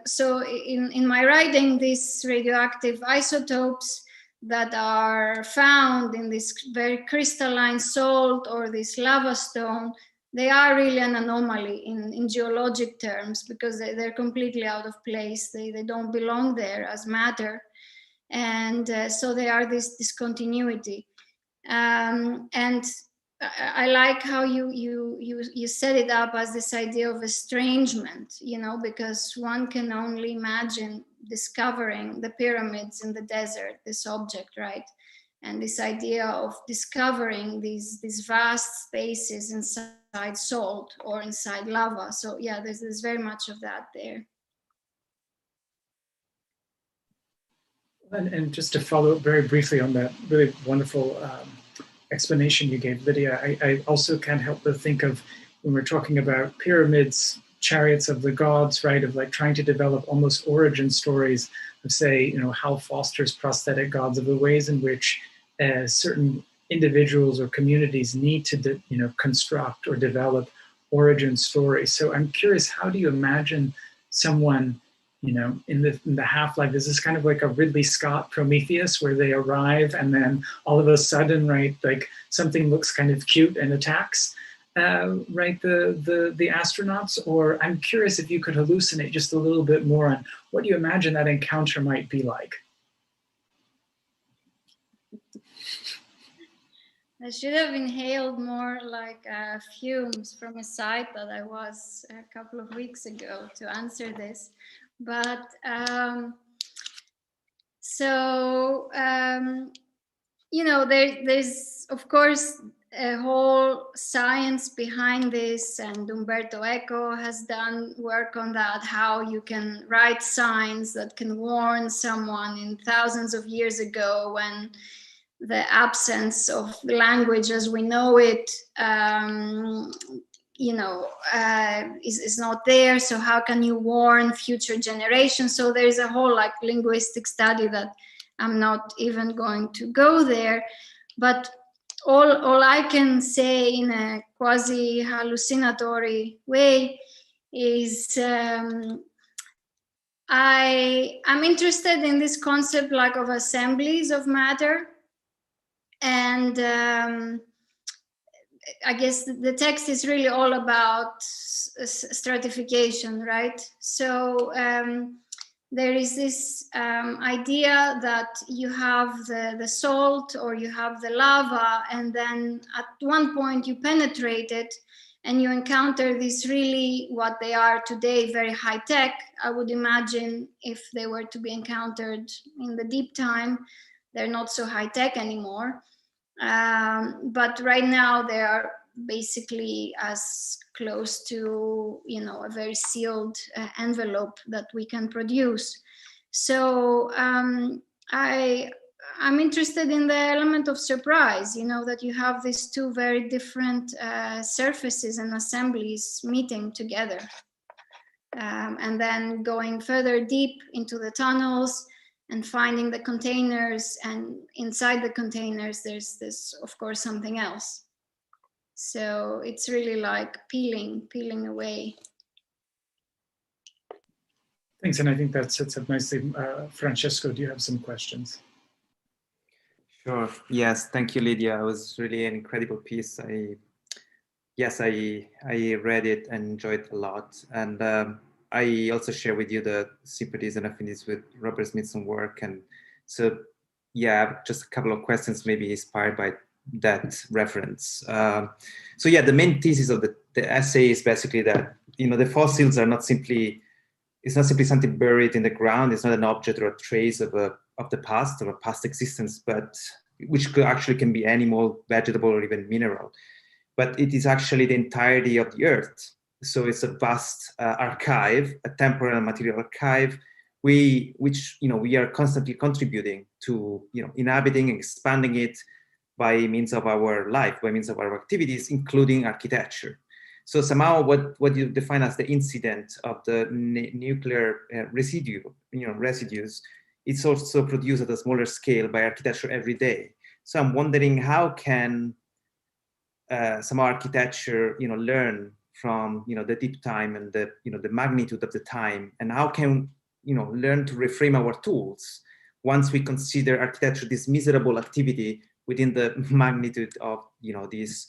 so in my writing, these radioactive isotopes that are found in this very crystalline salt or this lava stone, they are really an anomaly in geologic terms, because they're completely out of place. They don't belong there as matter. And so they are this discontinuity. And I like how you set it up as this idea of estrangement, you know, because one can only imagine discovering the pyramids in the desert, this object, right? And this idea of discovering these vast spaces inside salt or inside lava. So yeah, there's very much of that there. And just to follow up very briefly on that really wonderful explanation you gave, Lydia, I also can't help but think of when we're talking about pyramids, chariots of the gods, right, of like trying to develop almost origin stories of, say, you know, Hal Foster's prosthetic gods, of the ways in which certain individuals or communities need to, you know, construct or develop origin stories. So I'm curious, how do you imagine someone, you know, in the half-life? Is this kind of like a Ridley Scott Prometheus, where they arrive and then all of a sudden, right, like something looks kind of cute and attacks, right, the astronauts? Or I'm curious if you could hallucinate just a little bit more on what you imagine that encounter might be like. I should have inhaled more like fumes from a site that I was a couple of weeks ago to answer this. But you know, there's of course a whole science behind this, and Umberto Eco has done work on that, how you can write signs that can warn someone in thousands of years ago when the absence of language as we know it, you know, is not there. So how can you warn future generations? So there's a whole like linguistic study that I'm not even going to go there. But all I can say in a quasi hallucinatory way is I'm interested in this concept like of assemblies of matter. And I guess the text is really all about stratification, right? So there is this idea that you have the salt or you have the lava, and then at one point you penetrate it and you encounter this really, what they are today, very high tech. I would imagine if they were to be encountered in the deep time, they're not so high tech anymore. But right now they are basically as close to, you know, a very sealed envelope that we can produce. So I'm interested in the element of surprise, you know, that you have these two very different surfaces and assemblies meeting together. And then going further deep into the tunnels and finding the containers, and inside the containers there's of course something else. So it's really like peeling away. Thanks, and I think that sets up nicely. Francesco, do you have some questions? Sure. Yes, thank you, Lydia. It was really an incredible piece. I read it and enjoyed it a lot, and I also share with you the sympathies and affinities with Robert Smith's work. And so, yeah, just a couple of questions maybe inspired by that reference. So yeah, the main thesis of the essay is basically that, you know, the fossils are not simply, it's not simply something buried in the ground. It's not an object or a trace of the past, or a past existence, but which actually can be animal, vegetable, or even mineral. But it is actually the entirety of the earth. So it's a vast archive, a temporal and material archive, which, you know, we are constantly contributing to, you know, inhabiting and expanding it by means of our life, by means of our activities, including architecture. So somehow what you define as the incident of the nuclear residues, it's also produced at a smaller scale by architecture every day. So I'm wondering, how can some architecture, you know, learn from, you know, the deep time and the, you know, the magnitude of the time, and how can, you know, learn to reframe our tools once we consider architecture this miserable activity within the magnitude of, you know, this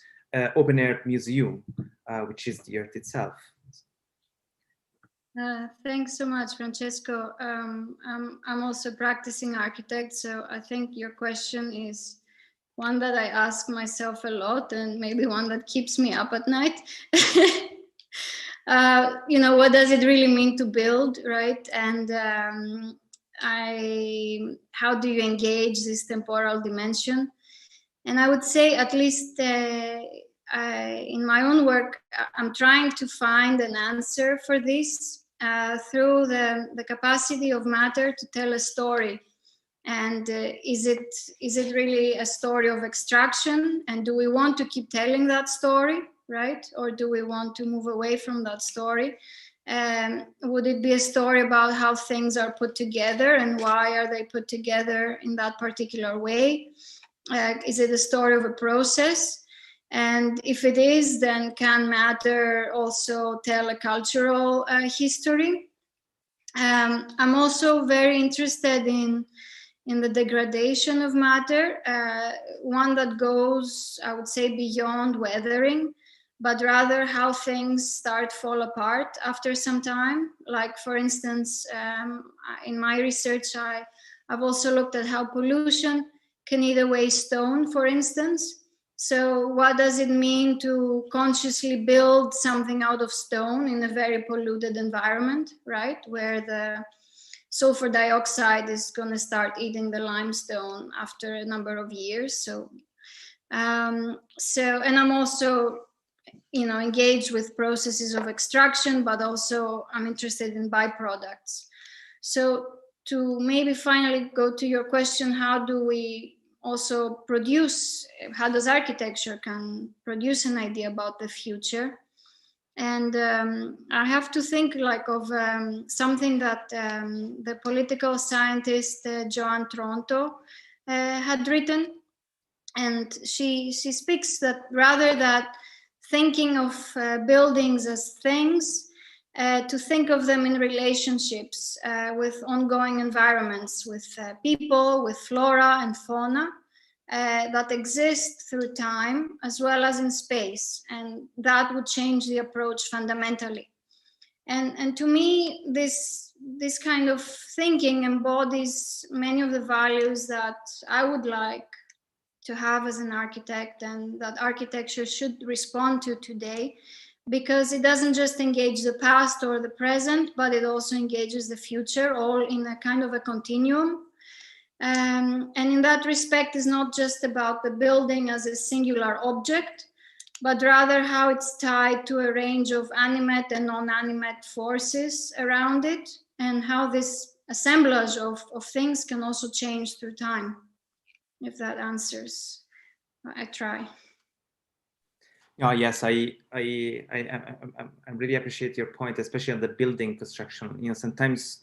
open air museum, which is the earth itself. Thanks so much, Francesco. I'm also a practicing architect, so I think your question is one that I ask myself a lot, and maybe one that keeps me up at night. You know, what does it really mean to build, right? And how do you engage this temporal dimension? And I would say, at least in my own work, I'm trying to find an answer for this through the capacity of matter to tell a story. And is it really a story of extraction? And do we want to keep telling that story? right? Or do we want to move away from that story? Would it be a story about how things are put together and why are they put together in that particular way? Is it a story of a process? And if it is, then can matter also tell a cultural history? I'm also very interested in the degradation of matter, one that goes, I would say, beyond weathering, but rather how things start fall apart after some time. Like, for instance, in my research, I've also looked at how pollution can eat away stone, for instance. So what does it mean to consciously build something out of stone in a very polluted environment, right? Where the sulfur dioxide is going to start eating the limestone after a number of years. And I'm also, engaged with processes of extraction, but also I'm interested in byproducts. So to maybe finally go to your question, how do we also produce, how does architecture can produce an idea about the future? And I have to think of something that the political scientist Joanne Tronto had written. And she speaks that rather than thinking of buildings as things, to think of them in relationships with ongoing environments, with people, with flora and fauna that exist through time as well as in space. And that would change the approach fundamentally. And to me, this kind of thinking embodies many of the values that I would like to have as an architect, and that architecture should respond to today, because it doesn't just engage the past or the present, but it also engages the future, all in a kind of a continuum. And in that respect, it's not just about the building as a singular object, but rather how it's tied to a range of animate and non-animate forces around it, and how this assemblage of things can also change through time. If that answers, I try. Oh, yes, I really appreciate your point, especially on the building construction. Sometimes,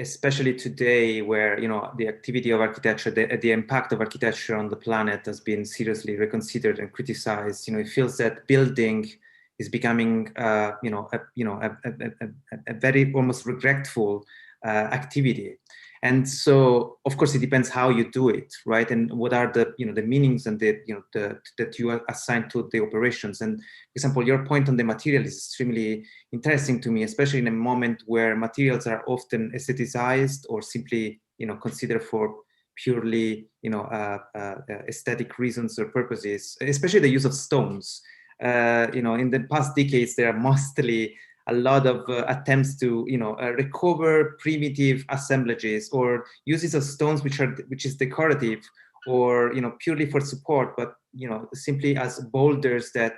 especially today, where the activity of architecture, the impact of architecture on the planet has been seriously reconsidered and criticized. It feels that building is becoming, a very almost regretful activity. And so, of course, it depends how you do it, right? And what are the, the meanings and that you are assigned to the operations. And for example, your point on the material is extremely interesting to me, especially in a moment where materials are often aestheticized or simply, considered for purely, aesthetic reasons or purposes, especially the use of stones. In the past decades, there are mostly a lot of attempts to, recover primitive assemblages or uses of stones which is decorative or, purely for support, but, simply as boulders that,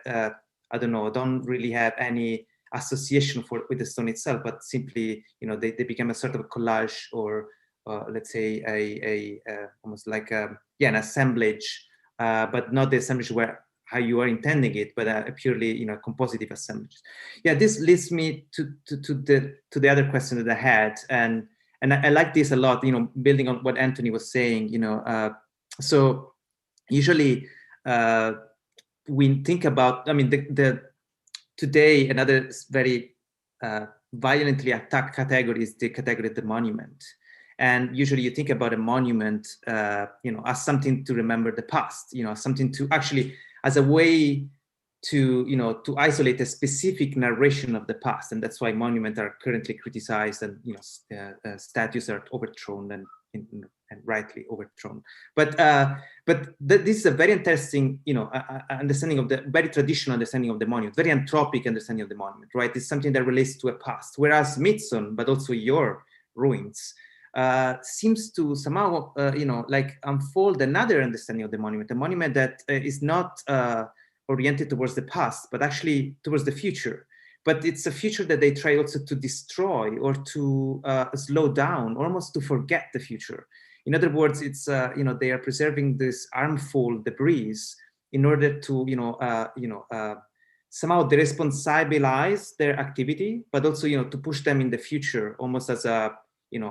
I don't know, don't really have any association with the stone itself, but simply, they become a sort of collage or, let's say, almost like an assemblage, but not the assemblage where how you are intending it, but a purely, compositive assemblage. Yeah, this leads me to the other question that I had, and I like this a lot. Building on what Anthony was saying. So usually we think about. I mean, today another very violently attacked category is the category of the monument. And usually you think about a monument, as something to remember the past. Something to actually, as a way to, to isolate a specific narration of the past. And that's why monuments are currently criticized and, statues are overthrown and rightly overthrown. But this is a very interesting, understanding of the very traditional understanding of the monument, very anthropic understanding of the monument, right? It's something that relates to a past, whereas Mitson, but also your ruins, seems to somehow, unfold another understanding of the monument, a monument that is not oriented towards the past, but actually towards the future. But it's a future that they try also to destroy or to slow down, almost to forget the future. In other words, it's, they are preserving this harmful debris in order to, somehow de-responsibilize their activity, but also, to push them in the future, almost as a,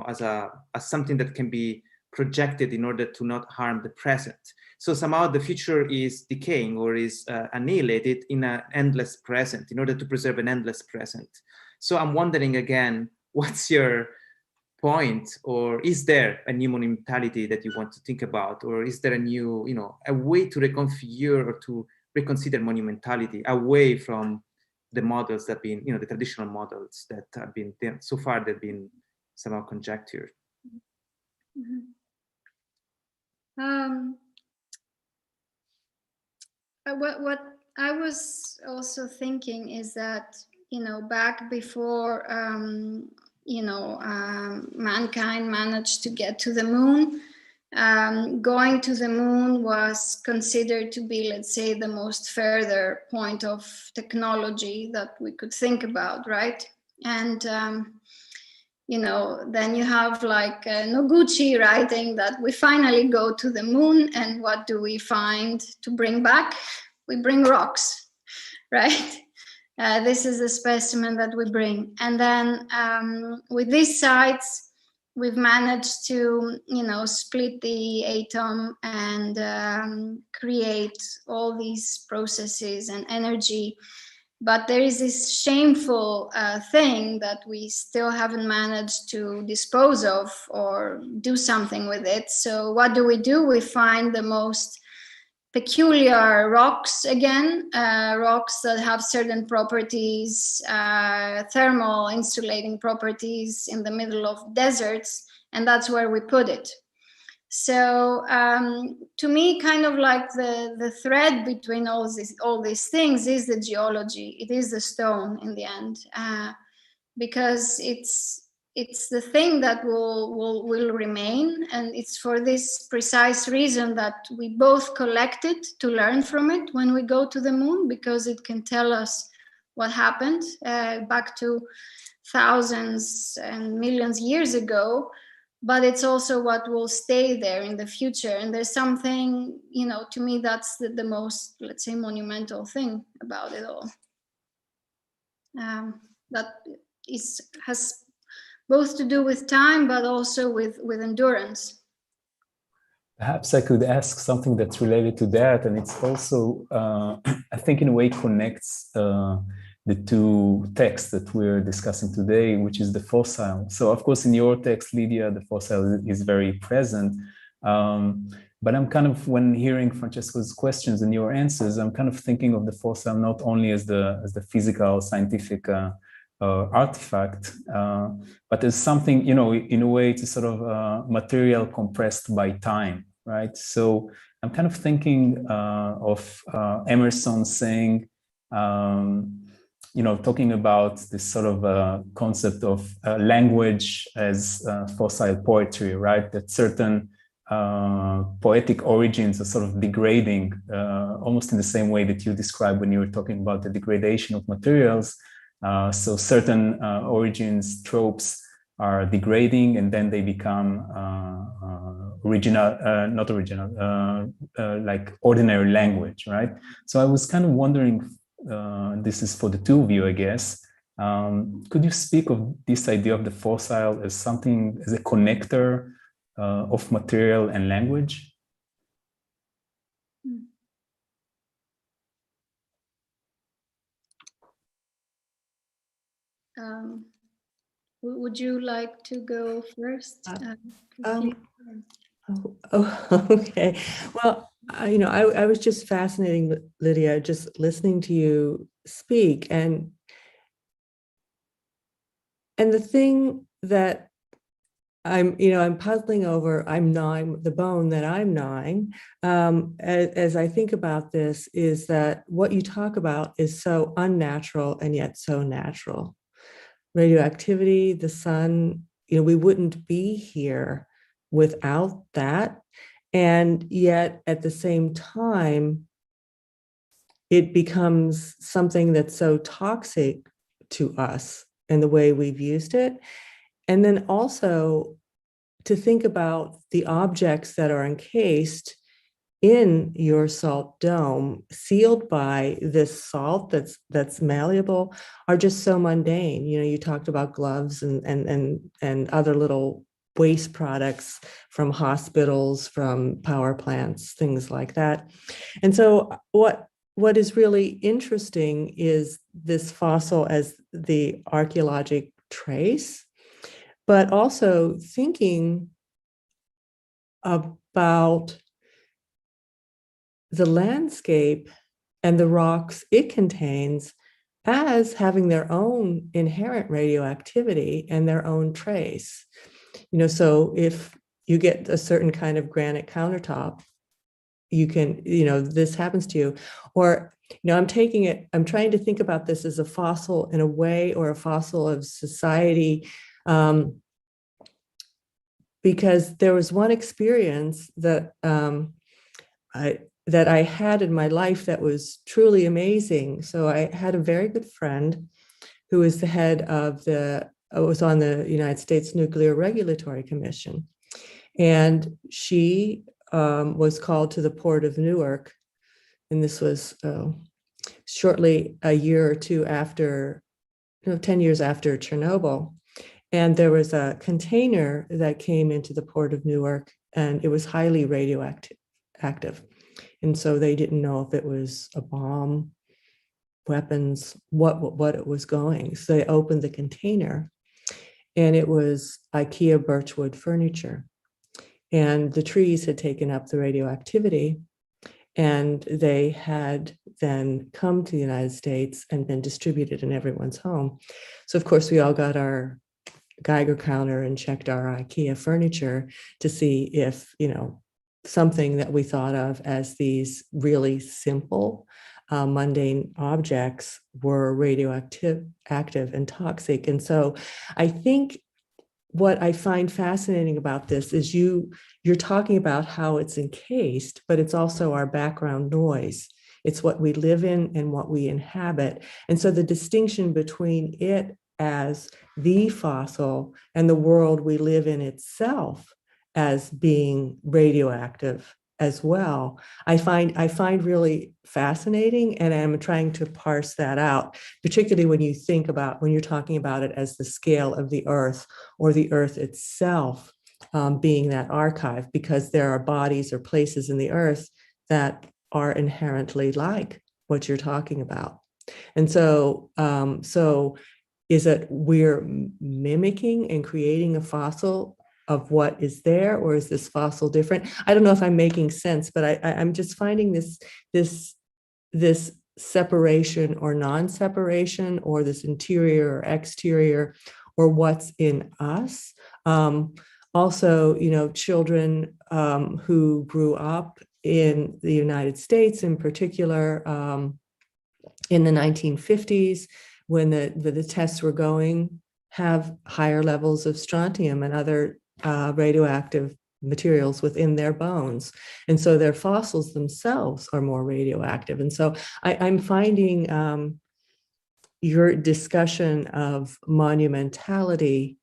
as something that can be projected in order to not harm the present. So somehow the future is decaying or is annihilated in an endless present in order to preserve an endless present. So I'm wondering again, what's your point, or is there a new monumentality that you want to think about, or is there a new, a way to reconfigure or to reconsider monumentality away from the models that have been, the traditional models that have been so far, they've been somehow conjectured? Mm-hmm. What I was also thinking is that, back before, mankind managed to get to the moon, going to the moon was considered to be, let's say, the most further point of technology that we could think about, right? And then you have like Noguchi writing that we finally go to the moon, and what do we find to bring back? We bring rocks, right? This is the specimen that we bring. And then with these sites, we've managed to, split the atom and create all these processes and energy. But there is this shameful thing that we still haven't managed to dispose of or do something with it. So what do? We find the most peculiar rocks again, rocks that have certain properties, thermal insulating properties in the middle of deserts, and that's where we put it. So to me, kind of like the thread between all these things is the geology. It is the stone in the end, because it's the thing that will remain, and it's for this precise reason that we both collect it to learn from it when we go to the moon, because it can tell us what happened back to thousands and millions years ago. But it's also what will stay there in the future. And there's something, to me, that's the most, let's say, monumental thing about it all. That has both to do with time, but also with endurance. Perhaps I could ask something that's related to that. And it's also, I think in a way connects the two texts that we're discussing today, which is the fossil. So of course, in your text, Lydia, the fossil is very present. But I'm kind of, when hearing Francesco's questions and your answers, I'm kind of thinking of the fossil not only as the physical, scientific artifact, but as something, in a way, it's a sort of material compressed by time, right? So I'm kind of thinking of Emerson saying, talking about this sort of concept of language as fossil poetry, right? That certain poetic origins are sort of degrading, almost in the same way that you described when you were talking about the degradation of materials. So certain origins, tropes are degrading, and then they become like ordinary language, right? So I was kind of wondering, this is for the two of you, I guess. Could you speak of this idea of the fossil as something, as a connector of material and language? Would you like to go first? Okay. Well, I was just fascinating, Lydia, just listening to you speak, and the thing that I'm puzzling over, I'm gnawing the bone that I'm gnawing as I think about this, is that what you talk about is so unnatural and yet so natural. Radioactivity, the sun, we wouldn't be here without that. And yet at the same time, it becomes something that's so toxic to us in the way we've used it. And then also to think about the objects that are encased in your salt dome, sealed by this salt that's malleable, are just so mundane. You know, you talked about gloves and other little waste products from hospitals, from power plants, things like that. And so what is really interesting is this fossil as the archaeologic trace, but also thinking about the landscape and the rocks it contains as having their own inherent radioactivity and their own trace. You know, so if you get a certain kind of granite countertop, you can, you know, this happens to you. Or, you know, I'm trying to think about this as a fossil in a way, or a fossil of society, because there was one experience that I had in my life that was truly amazing. So I had a very good friend who was the head of was on the United States Nuclear Regulatory Commission. And she was called to the port of Newark. And this was shortly a year or two after, 10 years after Chernobyl. And there was a container that came into the port of Newark, and it was highly radioactive. And so they didn't know if it was a bomb, weapons, what it was going. So they opened the container, and it was IKEA birchwood furniture. And the trees had taken up the radioactivity, and they had then come to the United States and been distributed in everyone's home. So of course, we all got our Geiger counter and checked our IKEA furniture to see if, something that we thought of as these really simple, mundane objects were radioactive and toxic. And so I think what I find fascinating about this is you're talking about how it's encased, but it's also our background noise. It's what we live in and what we inhabit. And so the distinction between it as the fossil and the world we live in itself as being radioactive as well, I find really fascinating, and I'm trying to parse that out, particularly when you're talking about it as the scale of the Earth, or the Earth itself being that archive, because there are bodies or places in the Earth that are inherently like what you're talking about. And so is it we're mimicking and creating a fossil of what is there, or is this fossil different? I don't know if I'm making sense, but I'm just finding this separation or non-separation, or this interior or exterior, or what's in us. Also, children who grew up in the United States, in particular, in the 1950s, when the tests were going, have higher levels of strontium and other radioactive materials within their bones. And so their fossils themselves are more radioactive. And so I'm finding your discussion of monumentality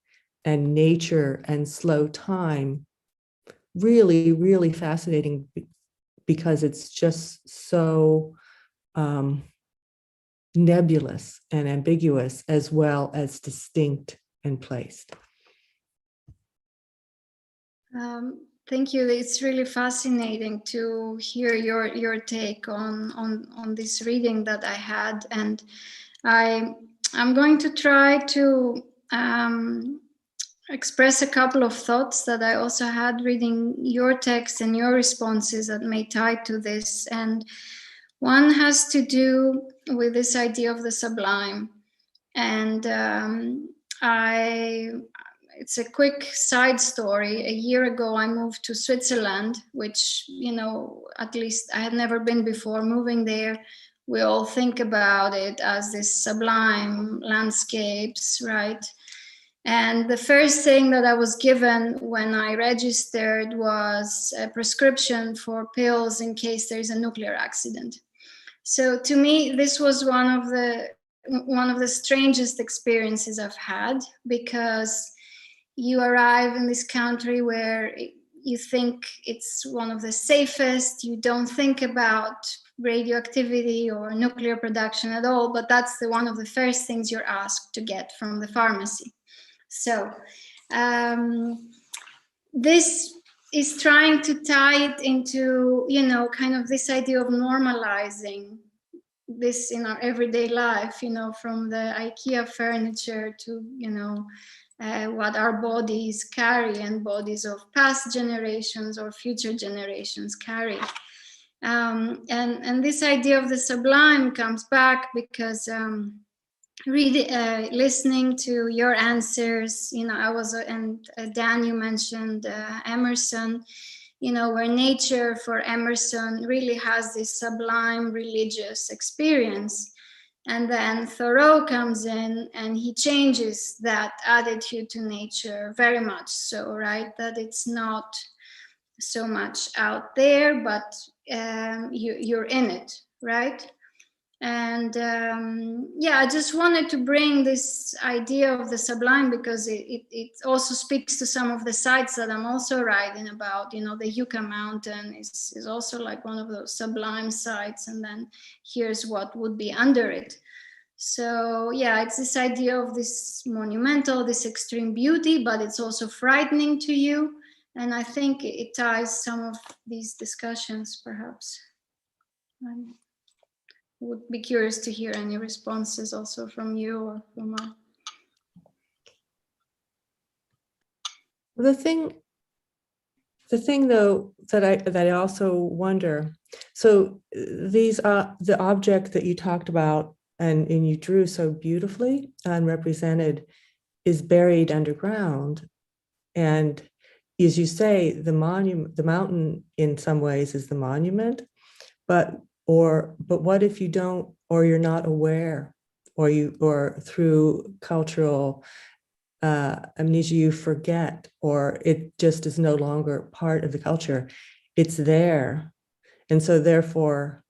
and nature and slow time really, really fascinating, because it's just so nebulous and ambiguous, as well as distinct and placed. Thank you. It's really fascinating to hear your take on this reading that I had, and I'm going to try to express a couple of thoughts that I also had reading your text and your responses that may tie to this. And one has to do with this idea of the sublime. And it's a quick side story. A year ago, I moved to Switzerland, which, at least I had never been before. Moving there, we all think about it as this sublime landscapes, right? And the first thing that I was given when I registered was a prescription for pills in case there's a nuclear accident. So to me, this was one of the strangest experiences I've had, because you arrive in this country where you think it's one of the safest. You don't think about radioactivity or nuclear production at all, but that's one of the first things you're asked to get from the pharmacy. So this is trying to tie it into, you know, kind of this idea of normalizing this in our everyday life, you know, from the IKEA furniture to, you know, what our bodies carry and bodies of past generations or future generations carry. And this idea of the sublime comes back because listening to your answers, you know, and Dan, you mentioned Emerson, you know, where nature for Emerson really has this sublime religious experience. And then Thoreau comes in and he changes that attitude to nature very much so, right? That it's not so much out there, but you're in it, right? And yeah, I just wanted to bring this idea of the sublime because it also speaks to some of the sites that I'm also writing about. You know, the Yucca Mountain is also like one of those sublime sites, and then here's what would be under it. So yeah, it's this idea of this monumental, this extreme beauty, but it's also frightening to you. And I think it ties some of these discussions, perhaps. Would be curious to hear any responses also from you or from us. The thing though that I also wonder, so these the object that you talked about and you drew so beautifully and represented is buried underground, and as you say, the mountain in some ways is the monument, but what if you don't, or you're not aware, or through cultural amnesia you forget, or it just is no longer part of the culture. It's there, and so therefore,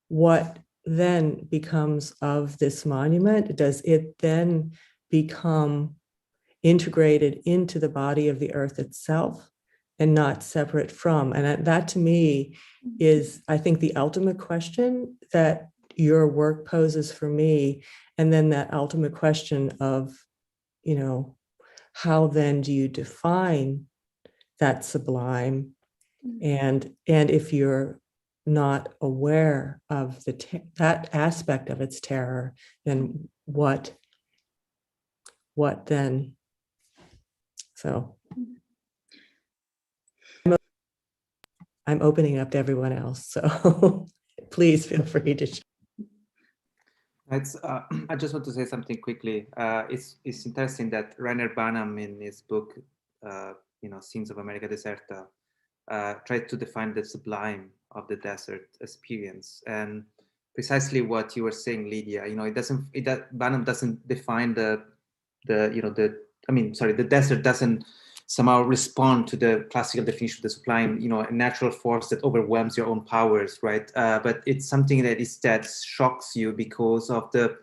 what then becomes of this monument? Does it then become integrated into the body of the earth itself and not separate from? And that to me is, I think, the ultimate question that your work poses for me. And then that ultimate question of, you know, how then do you define that sublime? And if you're not aware of that aspect of its terror, then what then? So I'm opening up to everyone else, so please feel free to share. I just want to say something quickly. It's interesting that Rainer Barnum, in his book, you know, Scenes of America Deserta, tried to define the sublime of the desert experience, and precisely what you were saying, Lydia. You know, Barnum doesn't define the desert doesn't somehow respond to the classical definition of the sublime, you know, a natural force that overwhelms your own powers, right? But it's something that shocks you because of the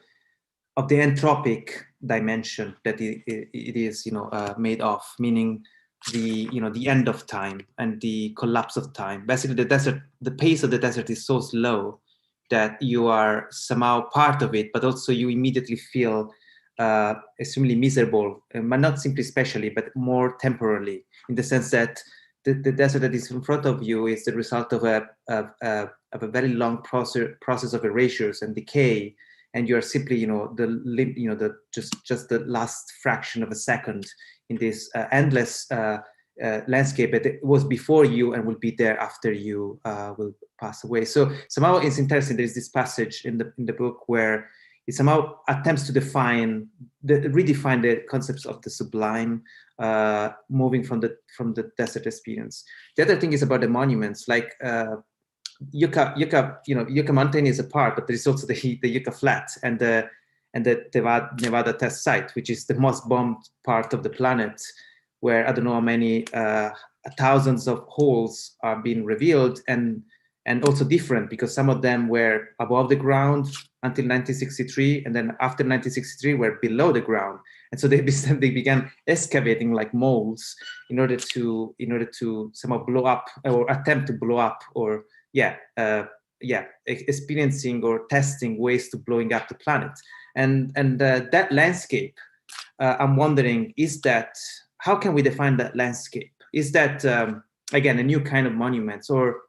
entropic dimension that it is, you know, made of, meaning the end of time and the collapse of time. Basically, the pace of the desert is so slow that you are somehow part of it, but also you immediately feel extremely miserable, but not simply spatially, but more temporally, in the sense that the desert that is in front of you is the result of a very long process of erasures and decay, and you are simply, you know, just the last fraction of a second in this endless landscape that was before you and will be there after you will pass away. So somehow it's interesting. There is this passage in the book where it somehow attempts to redefine the concepts of the sublime, moving from the desert experience. The other thing is about the monuments, like Yucca Mountain is a part, but there is also the Yucca Flat and the Nevada test site, which is the most bombed part of the planet, where I don't know how many thousands of holes are being revealed, and also different because some of them were above the ground until 1963, and then after 1963 were below the ground. And so they began excavating like moles in order to somehow blow up or attempt to blow up or experiencing or testing ways to blowing up the planet. And that landscape, I'm wondering, how can we define that landscape? Is that again a new kind of monument, or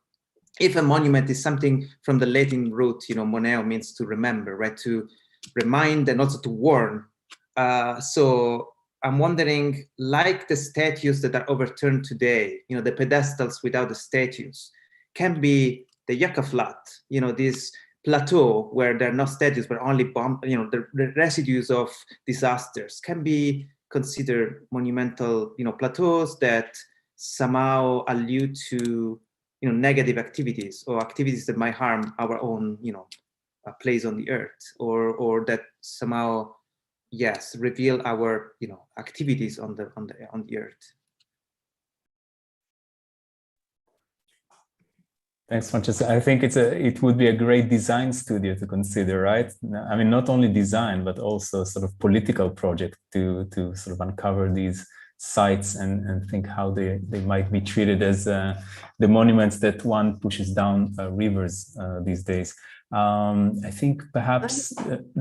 if a monument is something from the Latin root, moneo means to remember, right? To remind and also to warn. So I'm wondering, like the statues that are overturned today, the pedestals without the statues, can be the Yucca Flat, this plateau where there are no statues but only the residues of disasters, can be considered monumental, plateaus that somehow allude to, negative activities or activities that might harm our own, place on the earth, or that somehow, yes, reveal our, activities on the earth. Thanks, Francesco. I think it would be a great design studio to consider, right? I mean, not only design, but also sort of political project to sort of uncover these sites and think how they might be treated as the monuments that one pushes down rivers these days. I think perhaps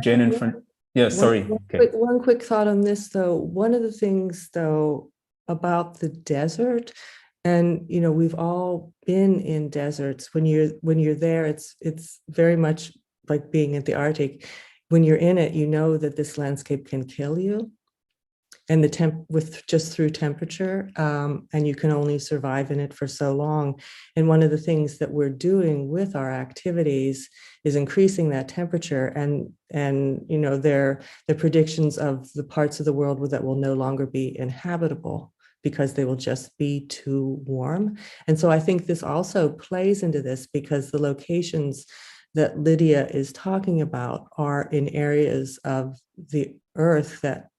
Jane and Fran. Yeah, sorry. One quick thought on this, though. One of the things, though, about the desert, and we've all been in deserts. When you're there, it's very much like being at the Arctic. When you're in it, you know that this landscape can kill you, and just through temperature, and you can only survive in it for so long. And one of the things that we're doing with our activities is increasing that temperature, and they're predictions of the parts of the world that will no longer be inhabitable because they will just be too warm. And so I think this also plays into this, because the locations that Lydia is talking about are in areas of the earth that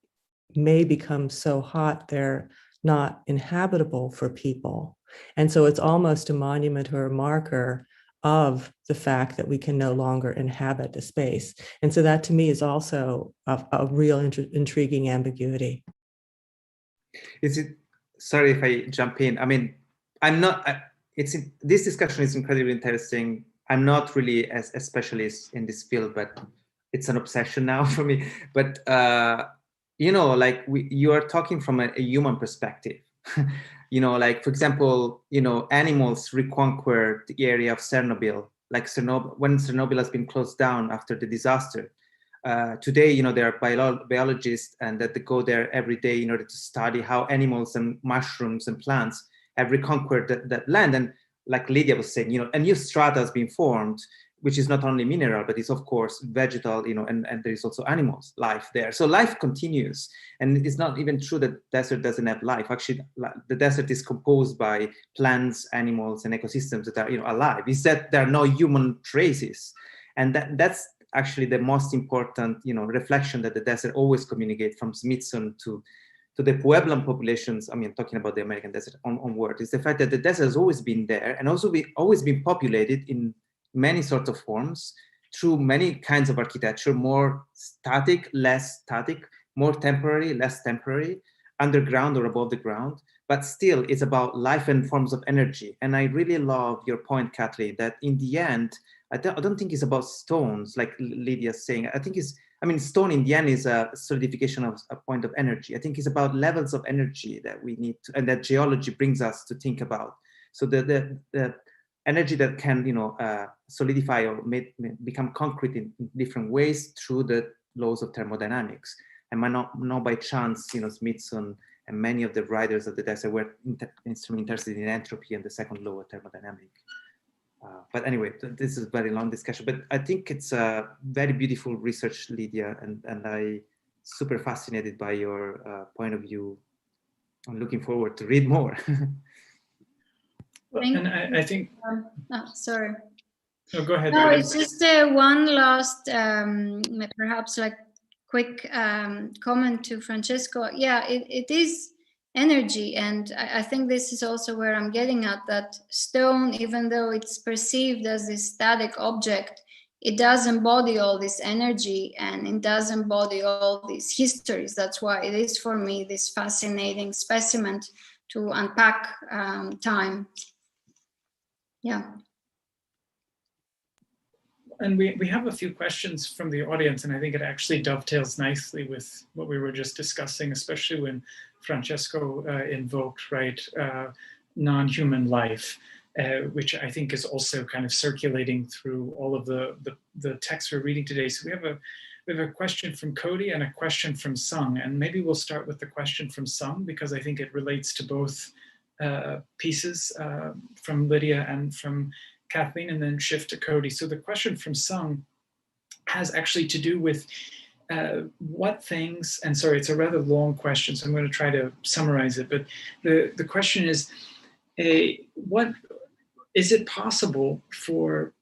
may become so hot they're not inhabitable for people. And so it's almost a monument or a marker of the fact that we can no longer inhabit the space. And so that, to me, is also a real intriguing ambiguity. Sorry if I jump in. I mean, this discussion is incredibly interesting. I'm not really a specialist in this field, but it's an obsession now for me. But, like you are talking from a human perspective. Like, for example, animals reconquer the area of Chernobyl, like when Chernobyl has been closed down after the disaster. Today, there are biologists and that they go there every day in order to study how animals and mushrooms and plants have reconquered that land. And like Lydia was saying, a new strata has been formed, which is not only mineral, but it's of course vegetal, and there is also animals life there. So life continues, and it's not even true that desert doesn't have life. Actually, the desert is composed by plants, animals, and ecosystems that are alive. It's that there are no human traces, and that's actually the most important reflection that the desert always communicates from Smithson to the Puebloan populations. I mean, talking about the American desert onward, is the fact that the desert has always been there, and also always been populated in many sorts of forms through many kinds of architecture, more static, less static, more temporary, less temporary, underground or above the ground. But still, it's about life and forms of energy. And I really love your point, Kathleen, that in the end, I don't think it's about stones, like Lydia's saying. Stone in the end is a solidification of a point of energy. I think it's about levels of energy that we need to, and that geology brings us to think about. So the energy that can, solidify or become concrete in different ways through the laws of thermodynamics. And not by chance, Smithson and many of the writers of the desert were interested in entropy and the second law of thermodynamics. But anyway, this is a very long discussion, but I think it's a very beautiful research, Lydia, and I'm super fascinated by your point of view. I'm looking forward to read more. And I think... sorry. No, go ahead. No, it's just one last, perhaps like quick comment to Francesco. Yeah, it is energy, and I think this is also where I'm getting at, that stone, even though it's perceived as this static object, it does embody all this energy, and it does embody all these histories. That's why it is for me this fascinating specimen to unpack time. Yeah. And we have a few questions from the audience, and I think it actually dovetails nicely with what we were just discussing, especially when Francesco invoked, right, non-human life, which I think is also kind of circulating through all of the texts we're reading today. So we have a question from Cody and a question from Sung, and maybe we'll start with the question from Sung because I think it relates to both pieces from Lydia and from Kathleen, and then shift to Cody. So the question from Sung has actually to do with what things, and sorry, it's a rather long question, so I'm going to try to summarize it, but the question is, what is it possible for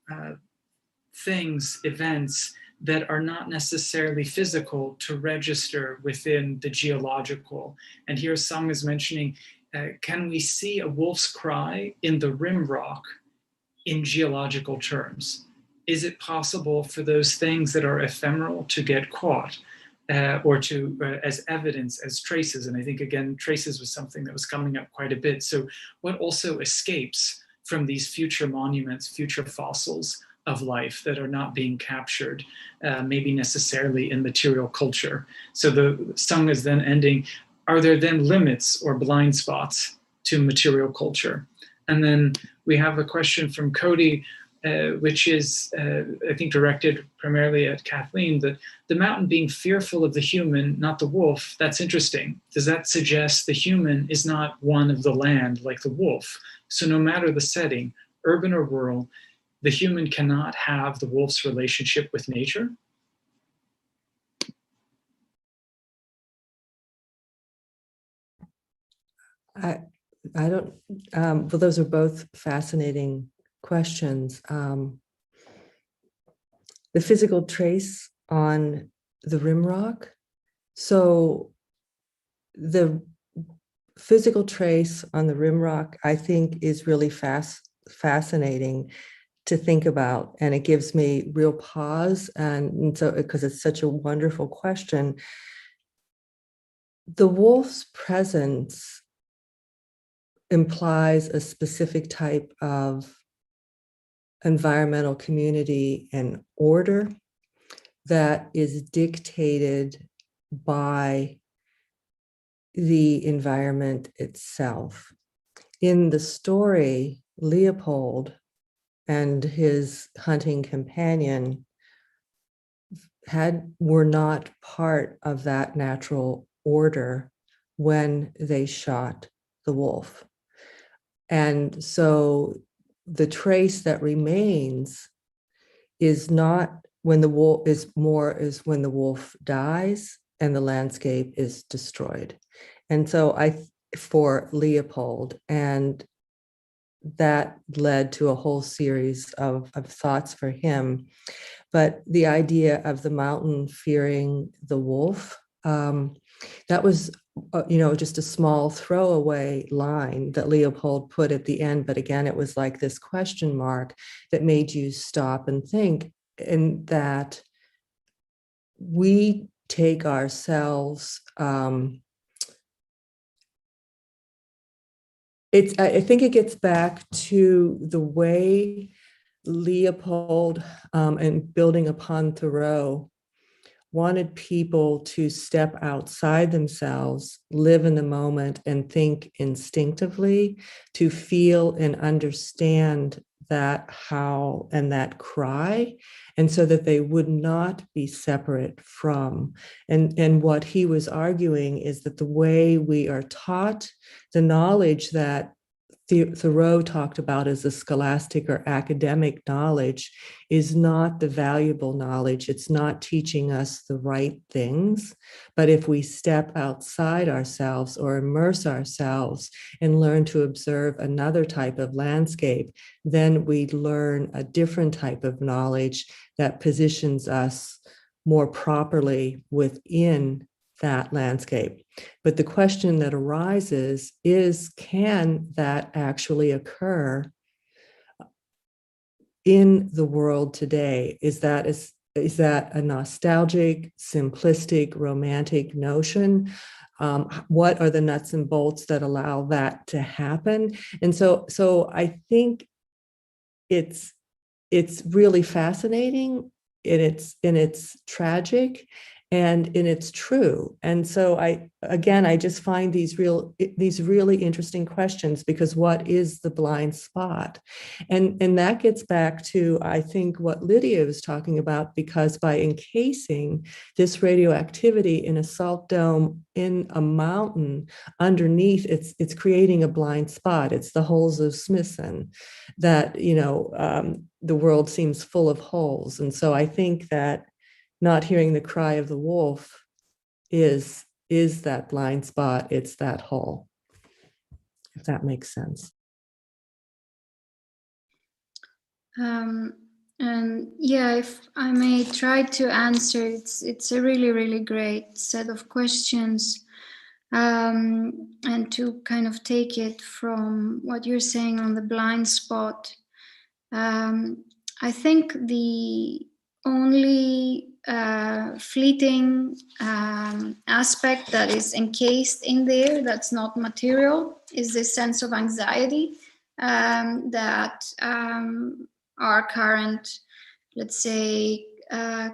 things, events that are not necessarily physical to register within the geological? And here Sung is mentioning, can we see a wolf's cry in the rim rock in geological terms? Is it possible for those things that are ephemeral to get caught or to as evidence, as traces? And I think, again, traces was something that was coming up quite a bit. So what also escapes from these future monuments, future fossils of life that are not being captured, maybe necessarily in material culture? So the Sung is then ending, are there then limits or blind spots to material culture? And then we have a question from Cody, which is, I think, directed primarily at Kathleen, that the mountain being fearful of the human, not the wolf, that's interesting. Does that suggest the human is not one of the land like the wolf? So no matter the setting, urban or rural, the human cannot have the wolf's relationship with nature? I don't, well, those are both fascinating questions. The physical trace on the rim rock. So the physical trace on the rim rock, I think, is really fascinating to think about. And it gives me real pause. And so, because it's such a wonderful question, the wolf's presence implies a specific type of environmental community and order that is dictated by the environment itself. In the story, Leopold and his hunting companion were not part of that natural order when they shot the wolf. And so the trace that remains is not when the wolf is when the wolf dies and the landscape is destroyed. And so for Leopold, and that led to a whole series of thoughts for him. But the idea of the mountain fearing the wolf, that was just a small throwaway line that Leopold put at the end. But again, it was like this question mark that made you stop and think, and that we take ourselves, I think it gets back to the way Leopold, and building upon Thoreau, wanted people to step outside themselves, live in the moment, and think instinctively, to feel and understand that howl and that cry, and so that they would not be separate from. And what he was arguing is that the way we are taught, the knowledge that Thoreau talked about as the scholastic or academic knowledge, is not the valuable knowledge. It's not teaching us the right things. But if we step outside ourselves or immerse ourselves and learn to observe another type of landscape, then we learn a different type of knowledge that positions us more properly within that landscape. But the question that arises is, can that actually occur in the world today? Is that a nostalgic, simplistic, romantic notion? What are the nuts and bolts that allow that to happen? And so I think it's really fascinating, and it's tragic, and it's true. And so I just find these really interesting questions, because what is the blind spot? And that gets back to, I think, what Lydia was talking about, because by encasing this radioactivity in a salt dome in a mountain underneath, it's creating a blind spot. It's the holes of Smithson that, the world seems full of holes. And so I think that not hearing the cry of the wolf is that blind spot. It's that hole, if that makes sense. And yeah, if I may try to answer, it's a really, really great set of questions. And to kind of take it from what you're saying on the blind spot, I think the only fleeting aspect that is encased in there, that's not material, is this sense of anxiety that our current, let's say,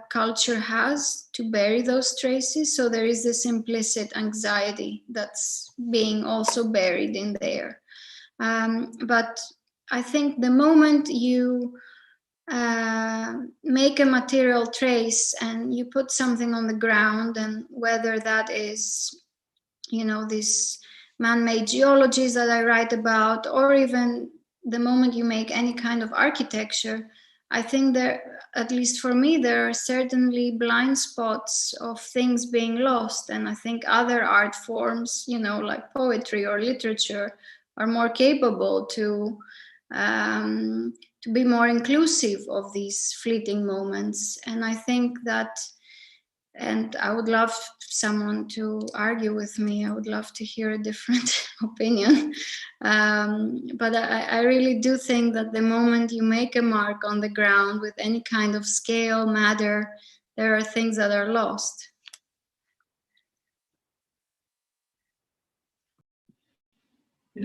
culture has to bury those traces. So there is this implicit anxiety that's being also buried in there. But I think the moment you make a material trace and you put something on the ground, and whether that is, these man-made geologies that I write about, or even the moment you make any kind of architecture, I think there, at least for me, there are certainly blind spots of things being lost. And I think other art forms, like poetry or literature, are more capable to be more inclusive of these fleeting moments. And I think that, and I would love someone to argue with me. I would love to hear a different opinion. But I really do think that the moment you make a mark on the ground with any kind of scale, matter, there are things that are lost.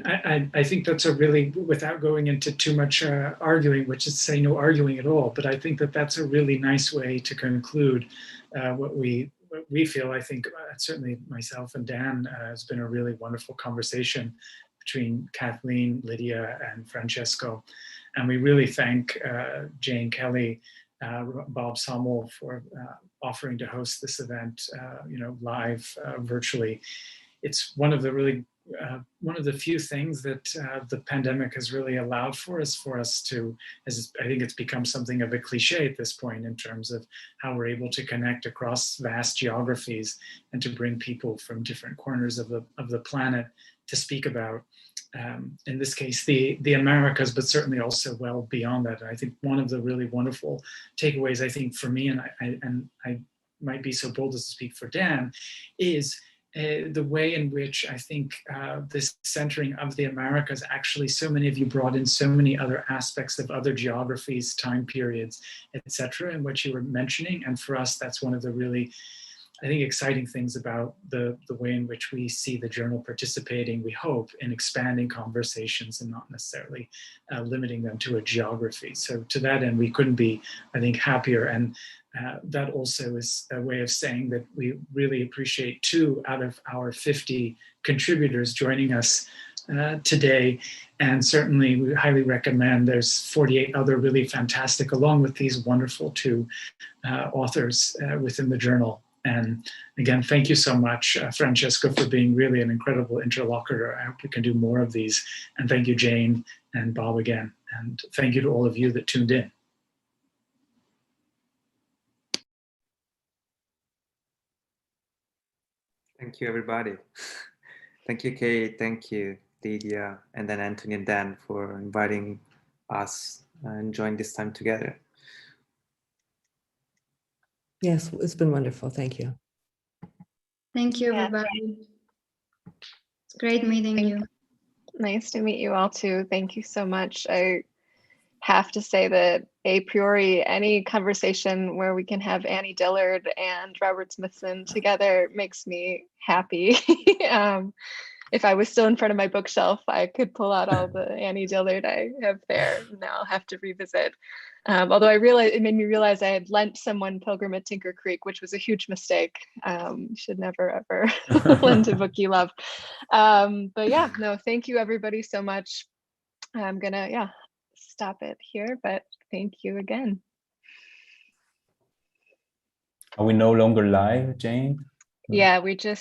I think that's a really, without going into too much arguing, which is to say no arguing at all, but I think that that's a really nice way to conclude what we feel. I think certainly myself and Dan has been a really wonderful conversation between Kathleen, Lydia, and Francesco. And we really thank Jane Kelly, Bob Sommel for offering to host this event, live virtually. It's one of the few things that the pandemic has really allowed for us to, as I think it's become something of a cliche at this point in terms of how we're able to connect across vast geographies and to bring people from different corners of the planet to speak about, in this case, the Americas, but certainly also well beyond that. And I think one of the really wonderful takeaways, I think, for me, and I might be so bold as to speak for Dan, is the way in which I think this centering of the Americas, actually so many of you brought in so many other aspects of other geographies, time periods, etc., and what you were mentioning. And for us, that's one of the really, I think, exciting things about the way in which we see the journal participating, we hope, in expanding conversations and not necessarily limiting them to a geography. So to that end, we couldn't be, I think, happier. And that also is a way of saying that we really appreciate 2 out of our 50 contributors joining us today. And certainly we highly recommend, there's 48 other really fantastic, along with these wonderful 2 authors within the journal. And again, thank you so much, Francesco, for being really an incredible interlocutor. I hope we can do more of these. And thank you, Jane and Bob, again. And thank you to all of you that tuned in. Thank you, everybody. Thank you, Kate. Thank you, Lydia, and then Anthony and Dan for inviting us and join this time together. Yes, it's been wonderful. Thank you. Thank you, everybody. It's great meeting you. Nice to meet you all too. Thank you so much. I have to say that a priori, any conversation where we can have Annie Dillard and Robert Smithson together makes me happy. If I was still in front of my bookshelf, I could pull out all the Annie Dillard I have there. Now I'll have to revisit. Although it made me realize I had lent someone Pilgrim at Tinker Creek, which was a huge mistake. Should never, ever lend a book you love. But yeah, no, thank you everybody so much. I'm gonna, stop it here, but thank you again. Are we no longer live, Jane? Yeah, we just